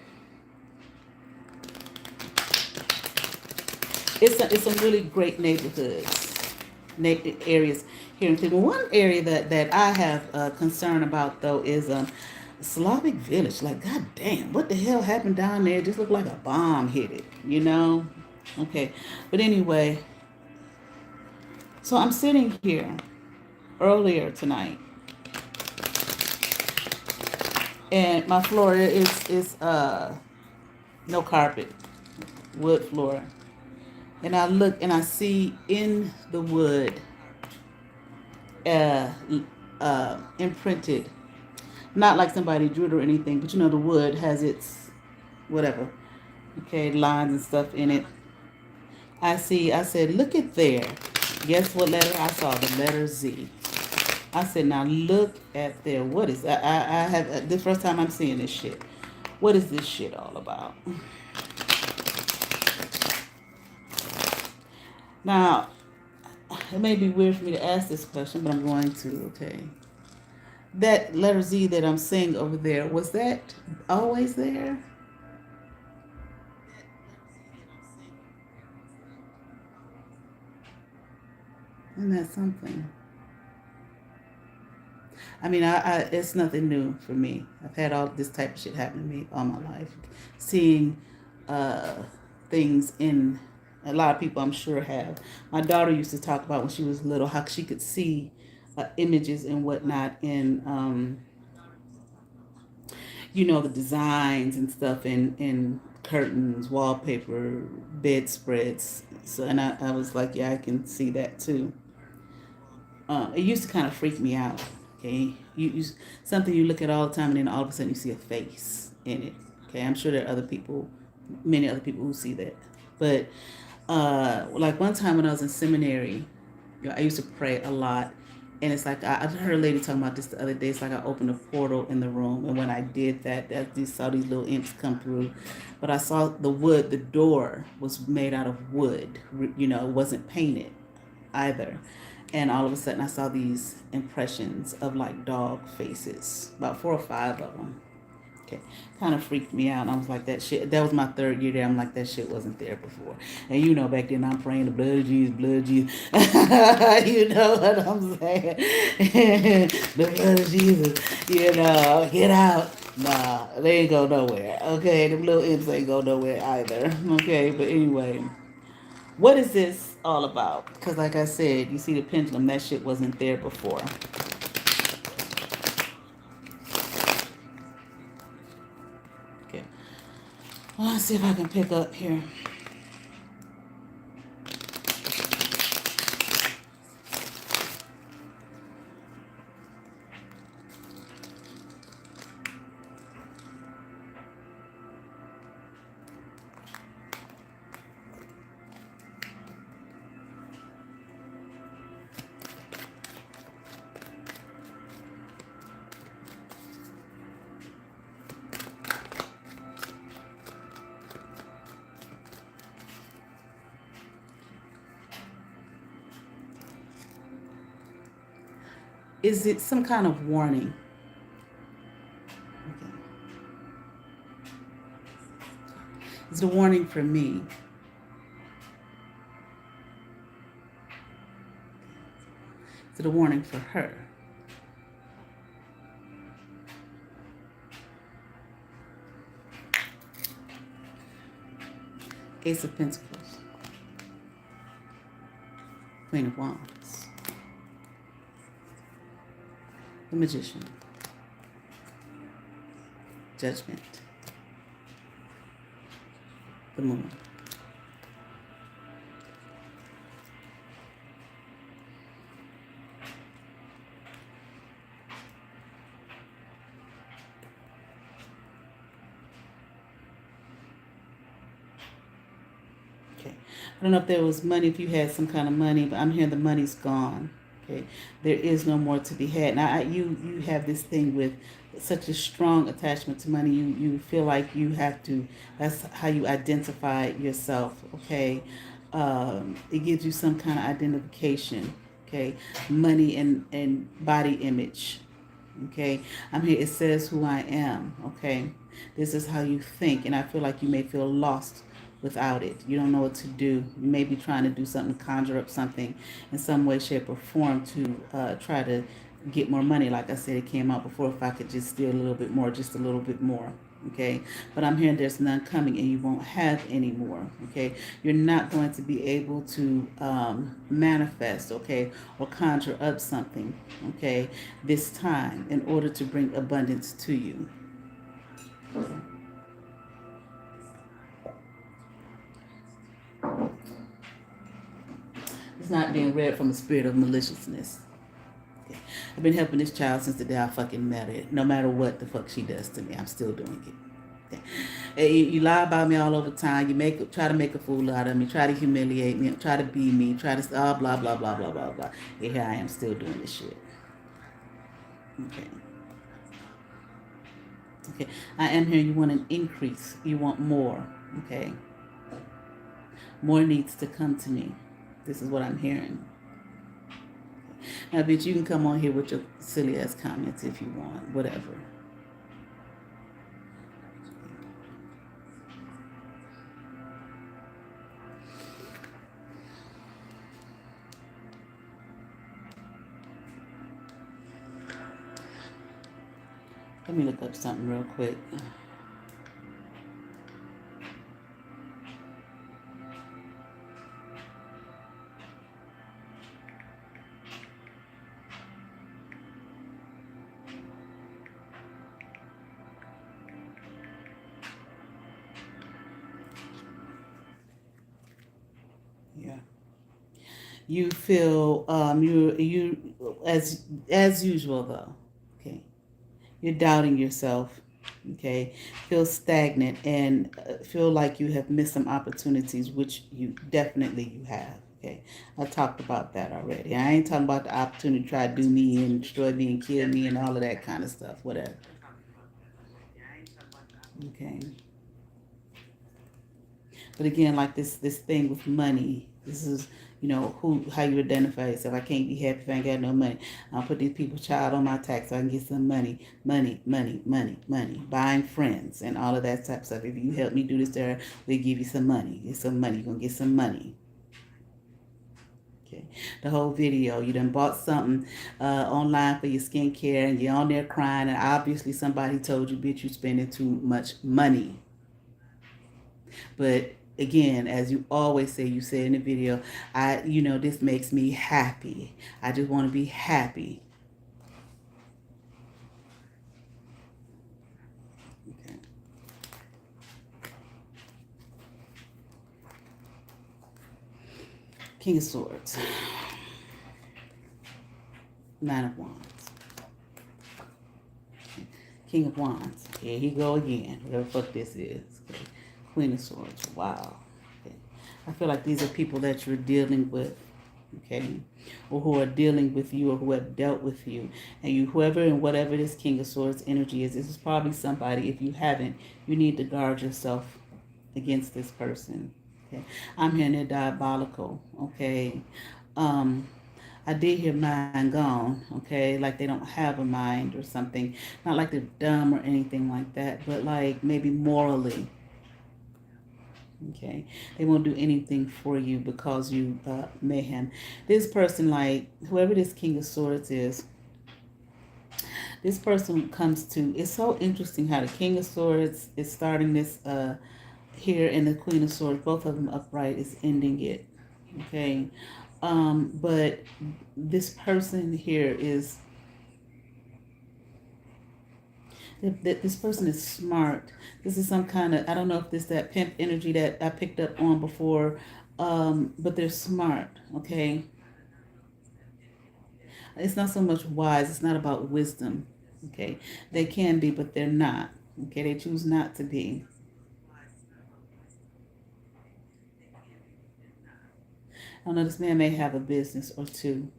it's some really great neighborhoods, areas here in Cleveland. One area that I have concern about though is Slavic Village. Like, god damn, what the hell happened down there? It just looked like a bomb hit it, you know? Okay, but anyway, so I'm sitting here earlier tonight, and my floor is no carpet, wood floor, and I look and I see in the wood uh, imprinted, not like somebody drew it or anything, but the wood has its whatever, okay, lines and stuff in it. I said, look at there. Guess what letter I saw? The letter Z. I said, now look at there. What is that? I have the first time I'm seeing this shit. What is this shit all about? Now, it may be weird for me to ask this question, but I'm going to, okay. That letter Z that I'm seeing over there, was that always there? Isn't that something? I mean, it's nothing new for me. I've had all this type of shit happen to me all my life. Seeing uh, things in a lot of people, I'm sure, have. My daughter used to talk about when she was little how she could see images and whatnot in, the designs and stuff in curtains, wallpaper, bedspreads. So, and I was like, yeah, I can see that too. It used to kind of freak me out. Okay, you something you look at all the time, and then all of a sudden you see a face in it. Okay, I'm sure there are other people, many other people who see that. But like one time when I was in seminary, I used to pray a lot, and it's like I heard a lady talking about this the other day. It's like I opened a portal in the room, and when I did that, I saw these little imps come through. But I saw the wood. The door was made out of wood. It wasn't painted either. And all of a sudden, I saw these impressions of like dog faces, about 4 or 5 of them. Okay, kind of freaked me out. I was like, that shit. That was my third year there. I'm like, that shit wasn't there before. And back then I'm praying the blood of Jesus, blood of Jesus. You know what I'm saying? The blood of Jesus. Get out. Nah, they ain't go nowhere. Okay, them little imps ain't go nowhere either. Okay, but anyway. What is this all about? Because, like I said, you see the pendulum, that shit wasn't there before. Okay. Well, let's see if I can pick up here. Is it some kind of warning? Okay. It's a warning for me. Is it a warning for her? Ace of Pentacles. Queen of Wands. The Magician. Judgment. The Moon. Okay. I don't know if there was money, if you had some kind of money, but I'm hearing the money's gone. Okay, there is no more to be had. Now, you have this thing with such a strong attachment to money. You feel like you have to. That's how you identify yourself. Okay, it gives you some kind of identification. Okay, money and body image. Okay, I'm here. It says who I am. Okay, this is how you think, and I feel like you may feel lost without it. You don't know what to do. You may be trying to do something, conjure up something in some way, shape, or form to try to get more money. Like I said, it came out before. If I could just steal a little bit more, just a little bit more. Okay, but I'm hearing there's none coming, and you won't have any more. Okay, you're not going to be able to manifest, okay, or conjure up something, okay, this time in order to bring abundance to you. It's not being read from a spirit of maliciousness. Okay. I've been helping this child since the day I fucking met her. No matter what the fuck she does to me, I'm still doing it. Okay. You lie about me all over time. You try to make a fool out of me. Try to humiliate me. Try to be me. Try to blah blah blah blah blah blah. And here I am still doing this shit. Okay. Okay. I am here. You want an increase. You want more. Okay. More needs to come to me. This is what I'm hearing. Now, bitch, you can come on here with your silly ass comments if you want, whatever. Let me look up something real quick. Yeah. You feel you as usual though. Okay. You're doubting yourself. Okay. Feel stagnant and feel like you have missed some opportunities, which you have. Okay. I talked about that already. I ain't talking about the opportunity to try to do me and destroy me and kill me and all of that kind of stuff. Whatever. Okay. But again, like this thing with money, this is how you identify yourself. I can't be happy if I ain't got no money. I'll put these people's child on my tax so I can get some money, money, money, money, money. Buying friends and all of that type of stuff. If you help me do this, there, we'll give you some money. Get some money. You're gonna get some money. Okay. The whole video, you done bought something online for your skincare and you're on there crying and obviously somebody told you, bitch, you spending too much money. But again, as you always say, you said in the video, this makes me happy. I just want to be happy. Okay. King of Swords. Nine of Wands. King of Wands. Here he go again. Whatever the fuck this is. Okay. Queen of Swords. Wow. Okay. I feel like these are people that you're dealing with. Okay. Or who are dealing with you or who have dealt with you. And you, whoever and whatever this King of Swords energy is, this is probably somebody, if you haven't, you need to guard yourself against this person. Okay. I'm hearing they're diabolical. Okay. I did hear mind gone, okay, like they don't have a mind or something. Not like they're dumb or anything like that, but like maybe morally, okay. They won't do anything for you because you mayhem. This person, like whoever this King of Swords is, this person comes to, it's so interesting how the King of Swords is starting this here and the Queen of Swords, both of them upright, is ending it, okay. But this person here is this person is smart. This is some kind of, I don't know if this that pimp energy that I picked up on before, but they're smart. Okay, it's not so much wise. It's not about wisdom. Okay, they can be, but they're not. Okay, they choose not to be. I don't know. This man may have a business or two.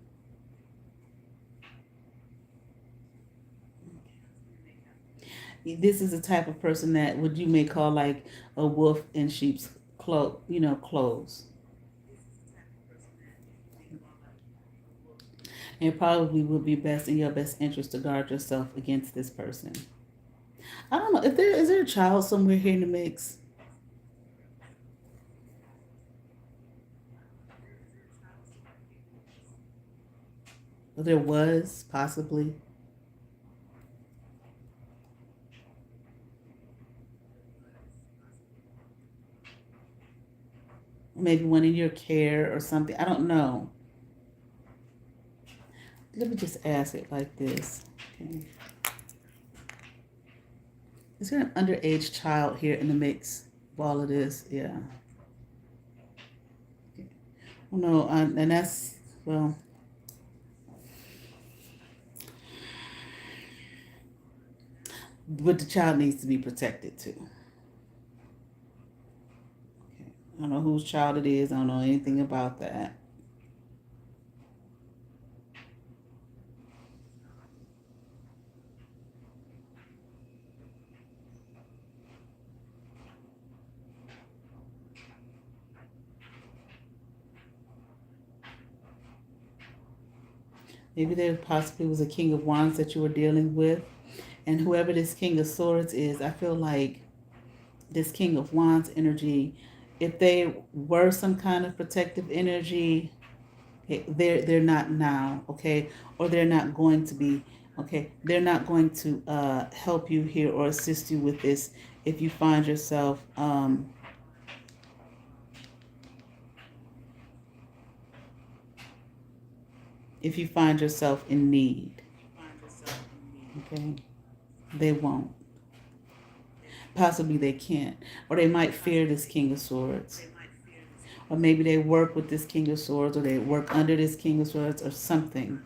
This is the type of person that what you may call like a wolf in sheep's clothes. And it probably would be best in your best interest to guard yourself against this person. I don't know if there a child somewhere here in the mix. Or there was possibly maybe one in your care or something. I don't know. Let me just ask it like this. Okay. Is there an underage child here in the mix of all of this? Yeah. Okay. Well, no, and that's, well, but the child needs to be protected too. Okay. I don't know whose child it is. I don't know anything about that. Maybe there possibly was a king of wands that you were dealing with. And whoever this king of swords is, I feel like this king of wands energy, if they were some kind of protective energy, okay, they're not now, okay, or they're not going to be, okay. They're not going to help you here or assist you with this if you find yourself in need, okay. They won't. Possibly they can't, or they might fear this king of swords, or maybe they work with this king of swords, or they work under this king of swords, or something.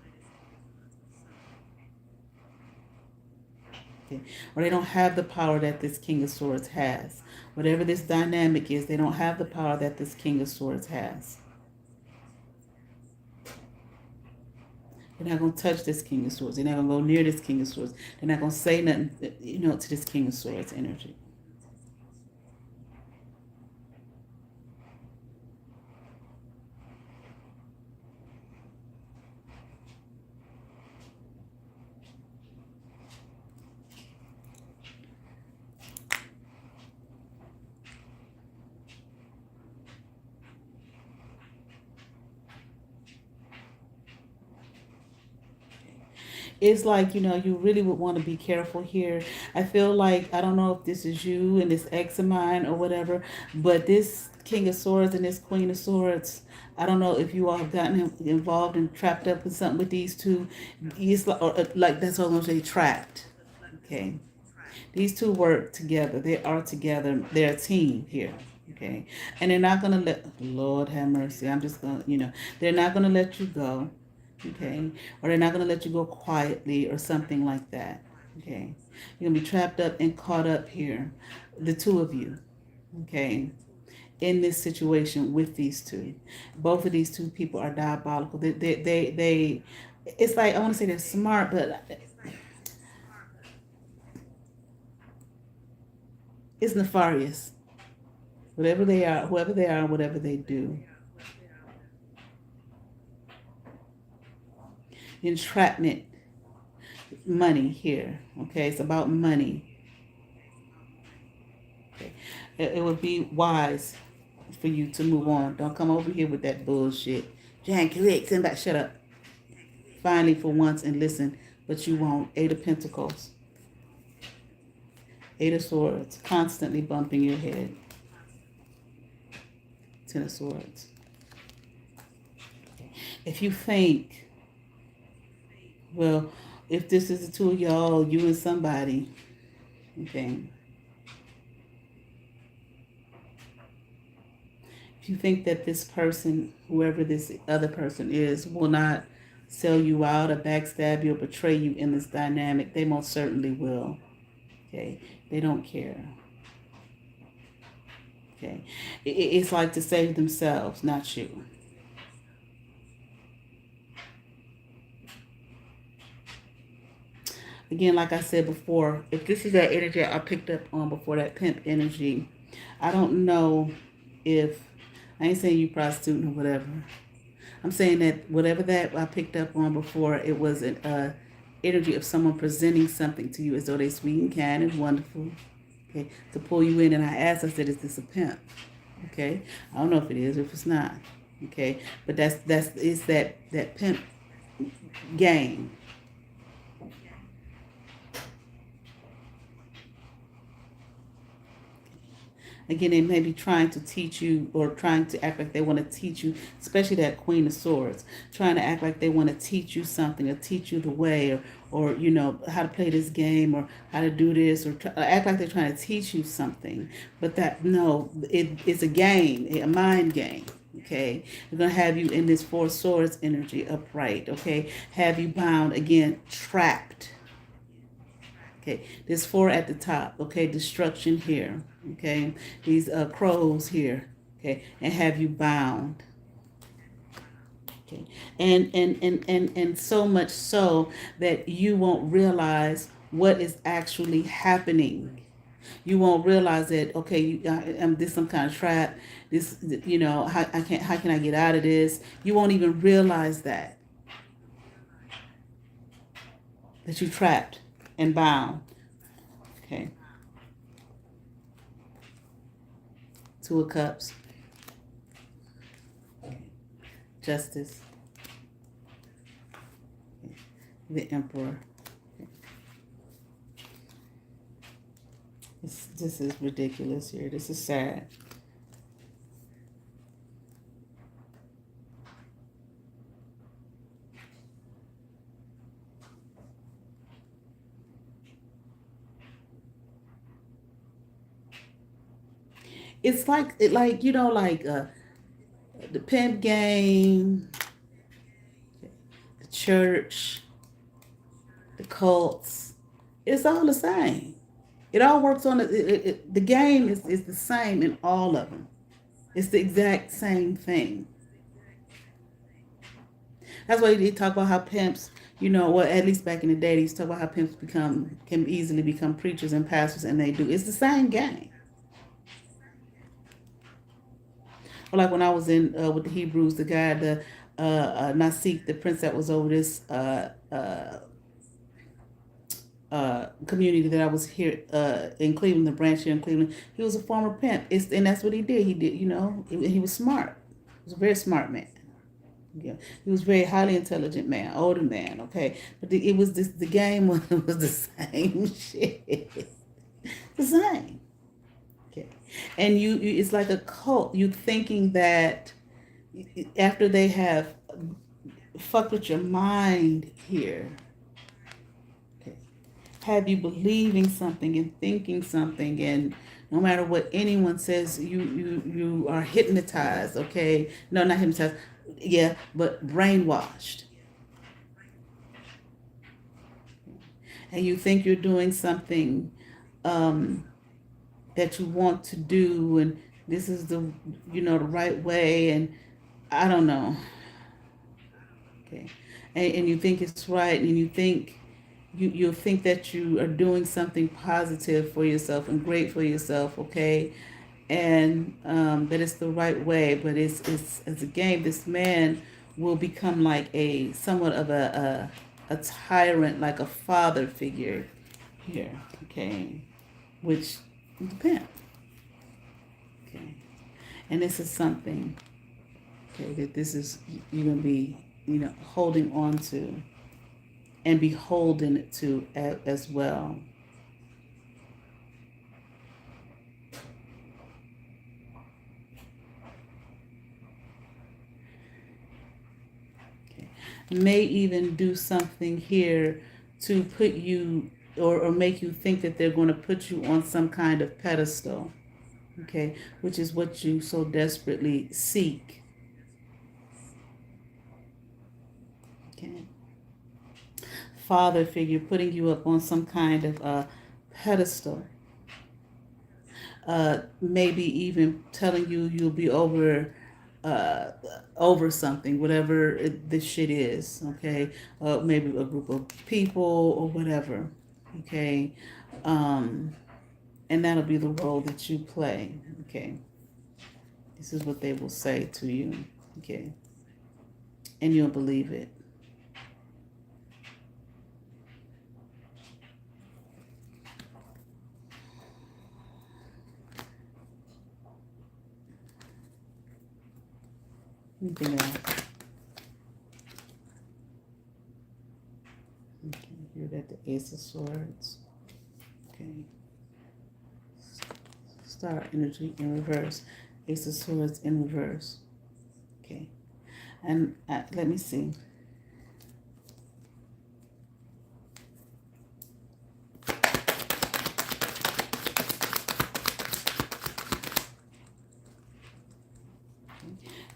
Okay. Or they don't have the power that this king of swords has. Whatever this dynamic is, they don't have the power that this king of swords has. They're not going to touch this king of swords. They're not going to go near this king of swords. They're not going to say nothing, to this king of swords energy. It's like, you really would want to be careful here. I feel like, I don't know if this is you and this ex of mine or whatever, but this king of swords and this queen of swords, I don't know if you all have gotten involved and trapped up in something with these two. It's like, like that's what I'm going to say, trapped. Okay. These two work together. They are together. They're a team here. Okay. And they're not going to let, Lord have mercy. I'm just going to, they're not going to let you go. Okay. Or they're not going to let you go quietly or something like that. Okay. You're going to be trapped up and caught up here. The two of you. Okay. In this situation with these two. Both of these two people are diabolical. They it's like, I want to say they're smart, but it's nefarious. Whatever they are, whoever they are, whatever they do. Entrapment, money here. Okay, it's about money. Okay. It would be wise for you to move on. Don't come over here with that bullshit. Jan, correct. Send back. Shut up. Finally, for once, and listen. But you won't. Eight of Pentacles. Eight of Swords. Constantly bumping your head. Ten of Swords. If you think, well, if this is the two of y'all, you and somebody, okay. If you think that this person, whoever this other person is, will not sell you out or backstab you or betray you in this dynamic, they most certainly will. Okay. They don't care. Okay. It's like to save themselves, not you. Again, like I said before, if this is that energy I picked up on before, that pimp energy, I don't know if, I ain't saying you prostituting or whatever. I'm saying that whatever that I picked up on before, it was an energy of someone presenting something to you as though they sweet and kind and wonderful, okay, to pull you in. And I asked, I said, is this a pimp? Okay, I don't know if it is, if it's not. Okay, but that's it's that pimp game. Again, they may be trying to teach you or trying to act like they want to teach you, especially that Queen of Swords, trying to act like they want to teach you something or teach you the way or you know, how to play this game or how to do this or act like they're trying to teach you something. But that, no, it's a game, a mind game. Okay, they're gonna have you in this Four Swords energy upright. Okay, have you bound again, trapped. Okay, there's four at the top. Okay, destruction here. Okay, these crows here. Okay, and have you bound. Okay, and so much so that you won't realize what is actually happening. You won't realize that, okay, I'm this some kind of trap. This, you know, how can I get out of this? You won't even realize that you're trapped and bound. Okay, Two of Cups, Justice, the Emperor. This is ridiculous here. This is sad. It's like you know, like the pimp game, the church, the cults. It's all the same. It all works on the game is the same in all of them. It's the exact same thing. That's why they talk about how pimps, you know, well, at least back in the day, they used to talk about how pimps can easily become preachers and pastors, and they do. It's the same game. Or like when I was in with the Hebrews, the guy, the Nasik, the prince that was over this community that I was here in Cleveland, the branch here in Cleveland. He was a former pimp. And that's what he did. He did, you know, he was smart. He was a very smart man. Yeah, he was a very highly intelligent man, older man. Okay, but it was this. The game was the same shit. The same. Okay, and it's like a cult. You thinking that after they have fucked with your mind here, okay, have you believing something and thinking something, and no matter what anyone says, you are hypnotized. Okay, no, not hypnotized. Yeah, but brainwashed, and you think you're doing something um, that you want to do, and this is the, you know, the right way, and I don't know. Okay, and you think it's right, and you think you'll think that you are doing something positive for yourself and great for yourself. Okay, and that it's the right way, but it's a game. This man will become like a somewhat of a tyrant, like a father figure here. Okay, which depends. Okay, and this is something, okay, that this is you're gonna be, you know, holding on to and beholden to as well. Okay. May even do something here to put you or make you think that they're going to put you on some kind of pedestal, okay, which is what you so desperately seek. Okay, father figure putting you up on some kind of pedestal, maybe even telling you you'll be over. uh, over something, whatever this shit is, okay? Maybe a group of people or whatever, okay? Um, and that'll be the role that you play, okay? This is what they will say to you, okay? And you'll believe it. Anything else? Okay, here that the Ace of Swords. Okay. Star energy in reverse. Ace of Swords in reverse. Okay. And let me see.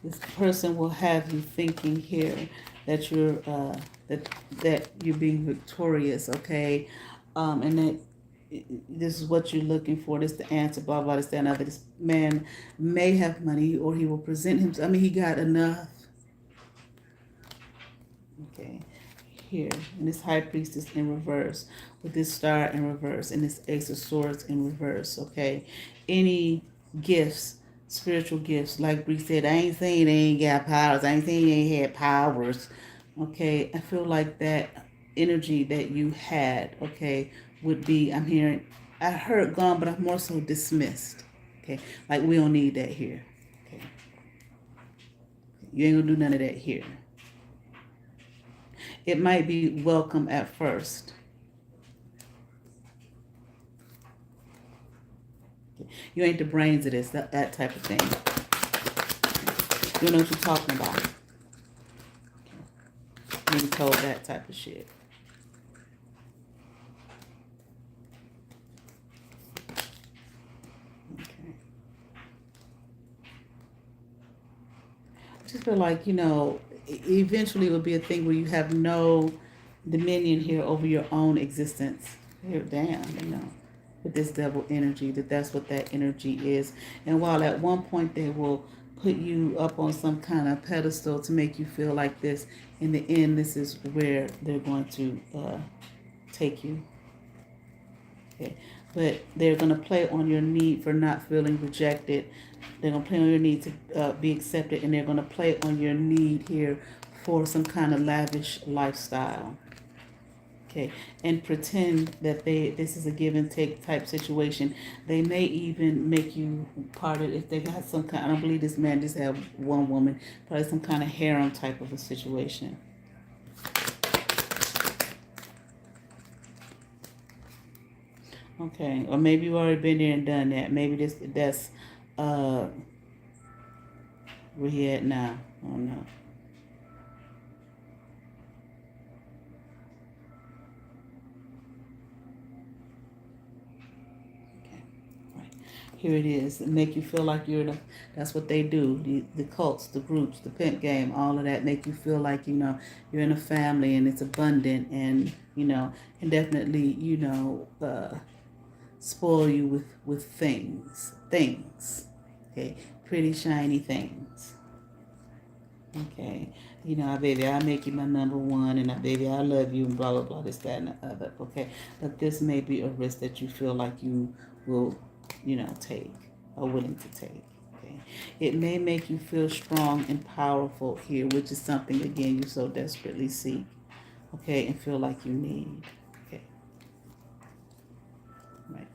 This person will have you thinking here that you're that you're being victorious, okay, and that this is what you're looking for. This is the answer. Blah blah. This that and other. This man may have money, or he will present him. I mean, he got enough. Okay, here and this High Priestess in reverse with this Star in reverse and this Ace of Swords in reverse. Okay, any gifts, spiritual gifts, like Bree said, I ain't saying they ain't got powers. I ain't saying they ain't had powers. Okay, I feel like that energy that you had, okay, would be, I'm hearing, I heard gone, but I'm more so dismissed. Okay, like we don't need that here. Okay, you ain't gonna do none of that here. It might be welcome at first. You ain't the brains of this, that type of thing. You know what you're talking about. Being told that type of shit. Okay. I just feel like, eventually it will be a thing where you have no dominion here over your own existence. Here, damn, with this devil energy, that's what that energy is. And while at one point they will put you up on some kind of pedestal to make you feel like this, in the end, this is where they're going to take you. Okay. But they're going to play on your need for not feeling rejected. They're going to play on your need to be accepted, and they're going to play on your need here for some kind of lavish lifestyle. Okay, and pretend that this is a give and take type situation. They may even make you part of, if they got some kind, I don't believe this man just have one woman, probably some kind of harem type of a situation. Okay, or maybe you've already been there and done that. Maybe that's where he at now. I don't know. Here it is. Make you feel like that's what they do. The cults, the groups, the pimp game, all of that make you feel like, you're in a family and it's abundant and, and definitely, spoil you with things. Okay. Pretty shiny things. Okay. Baby, I make you my number one, and baby, I love you, and blah, blah, blah, this, that, and the other. Okay. But this may be a risk that you feel like you will, take, or willing to take. Okay. It may make you feel strong and powerful here, which is something, again, you so desperately seek. Okay. And feel like you need. Okay. Right.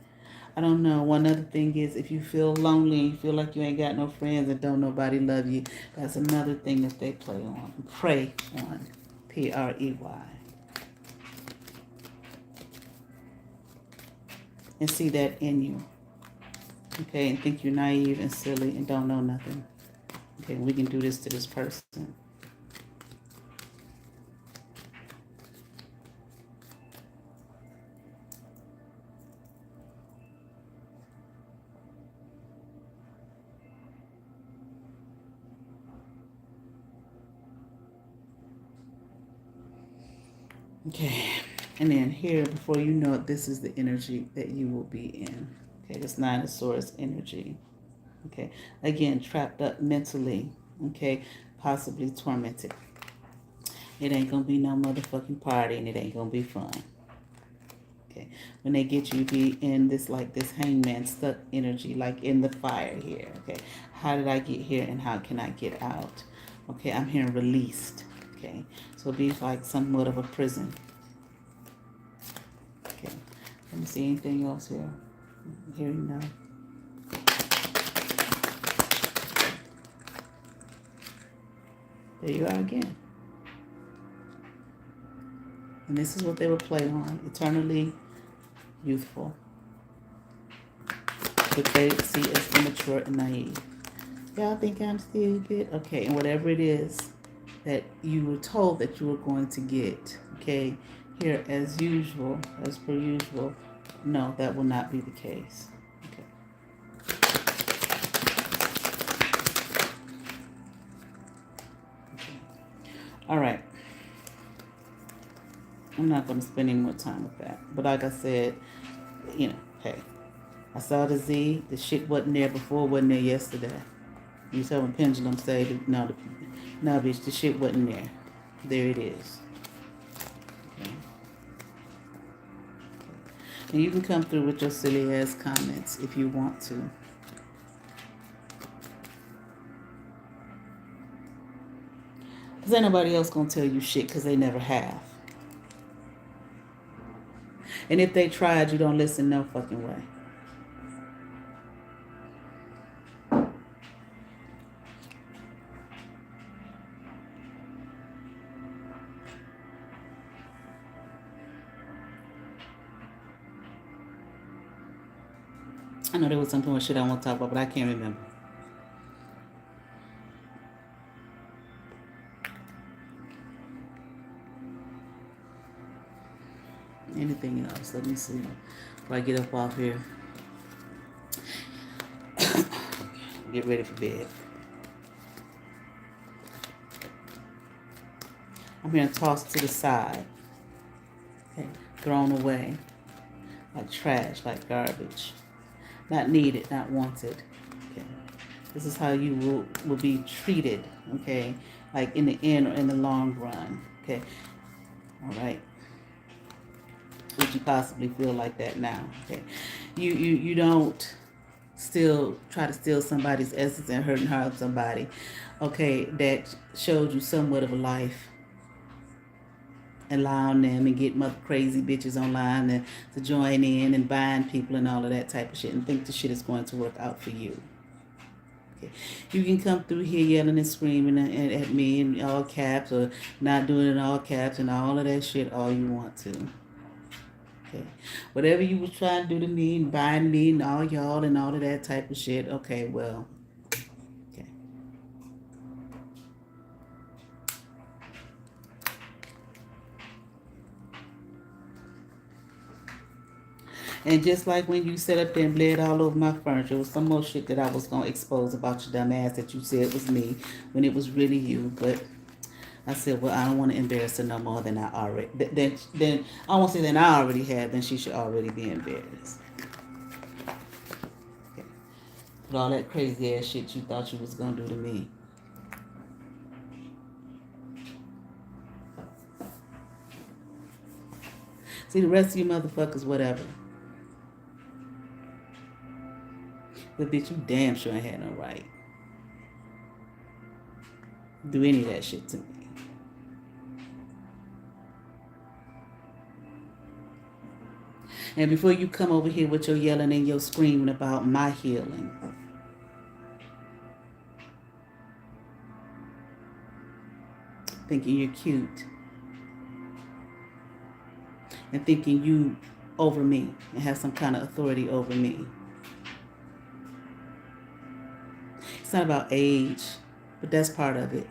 I don't know. One other thing is, if you feel lonely and you feel like you ain't got no friends and don't nobody love you, that's another thing that they prey on. P-R-E-Y. And see that in you. Okay, and think you're naive and silly and don't know nothing. Okay, we can do this to this person. Okay, and then here, before you know it, this is the energy that you will be in. Okay, this Nine of Swords energy. Okay, again, trapped up mentally. okay, possibly tormented. It ain't gonna be no motherfucking party, and it ain't gonna be fun. Okay, when they get you, be in this like this hangman stuck energy, like in the fire here. Okay, how did I get here, and how can I get out? Okay, I'm here released. Okay, so be like somewhat of a prison. Okay, let me see anything else here. Here you know. There you are again. And this is what they would play on. Eternally youthful. But they see as immature and naive. Y'all think I'm stupid? Okay, and whatever it is that you were told that you were going to get, okay, here as usual, as per usual, no, that will not be the case. Okay. All right. I'm not going to spend any more time with that. But like I said, you know, hey, I saw the Z. The shit wasn't there before, wasn't there yesterday. You saw when Pendulum say, no, bitch, the shit wasn't there. There it is. Okay. And you can come through with your silly ass comments if you want to. Because ain't nobody else going to tell you shit because they never have. And if they tried, you don't listen no fucking way. I know there was some more shit I want to talk about, but I can't remember. Anything else? Let me see. Before I get up off here. Get ready for bed. I'm here tossed to the side. Okay. Thrown away. Like trash, like garbage. Not needed, not wanted. Okay. This is how you will be treated, okay? Like in the end or in the long run. Okay. All right. Would you possibly feel like that now? Okay. You don't still try to steal somebody's essence and hurt and harm somebody, okay, that showed you somewhat of a life, allowing them and get mother crazy bitches online to join in and buying people and all of that type of shit and think the shit is going to work out for you. Okay. You can come through here yelling and screaming at me in all caps or not doing it in all caps and all of that shit all you want to. Okay. Whatever you was trying to do to me and buying me and all y'all and all of that type of shit, okay, well, okay. And just like when you sat up there and bled all over my furniture, it was some more shit that I was going to expose about your dumb ass that you said was me when it was really you. But I said, well, I don't want to embarrass her no more than I already, then I won't say that I already have, then she should already be embarrassed. Okay. With all that crazy ass shit you thought you was going to do to me. See, the rest of you motherfuckers, whatever. But bitch, you damn sure ain't had no right do any of that shit to me. And before you come over here with your yelling and your screaming about my healing, thinking you're cute, and thinking you over me and have some kind of authority over me. It's not about age, but that's part of it.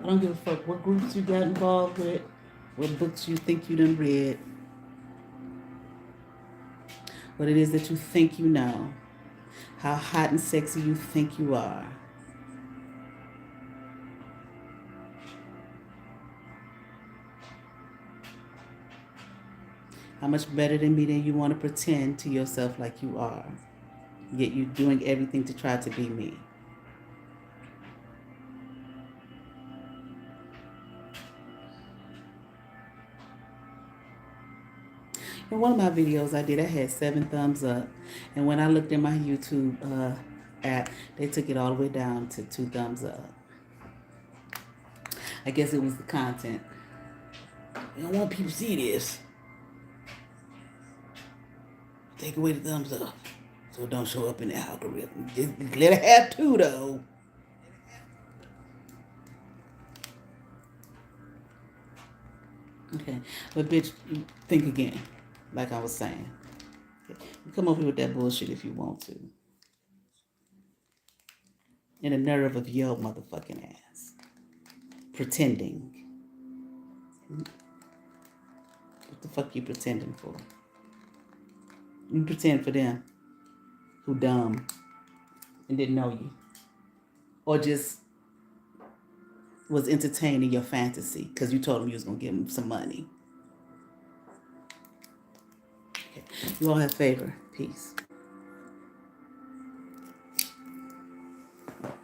I don't give a fuck what groups you got involved with, what books you think you done read, what it is that you think you know, how hot and sexy you think you are. How much better than me than you want to pretend to yourself like you are. Yet you're doing everything to try to be me. In one of my videos I did, I had 7 thumbs up. And when I looked in my YouTube app, they took it all the way down to 2 thumbs up. I guess it was the content. I don't want people to see this. Take away the thumbs up so it don't show up in the algorithm. Just let it have 2 though. Okay, but bitch, think again. Like I was saying. Okay. You come over here with that bullshit if you want to. And the nerve of your motherfucking ass. Pretending. What the fuck you pretending for? You pretend for them who dumb and didn't know you. Or just was entertaining your fantasy because you told them you was going to give them some money. Okay. You all have favor. Peace.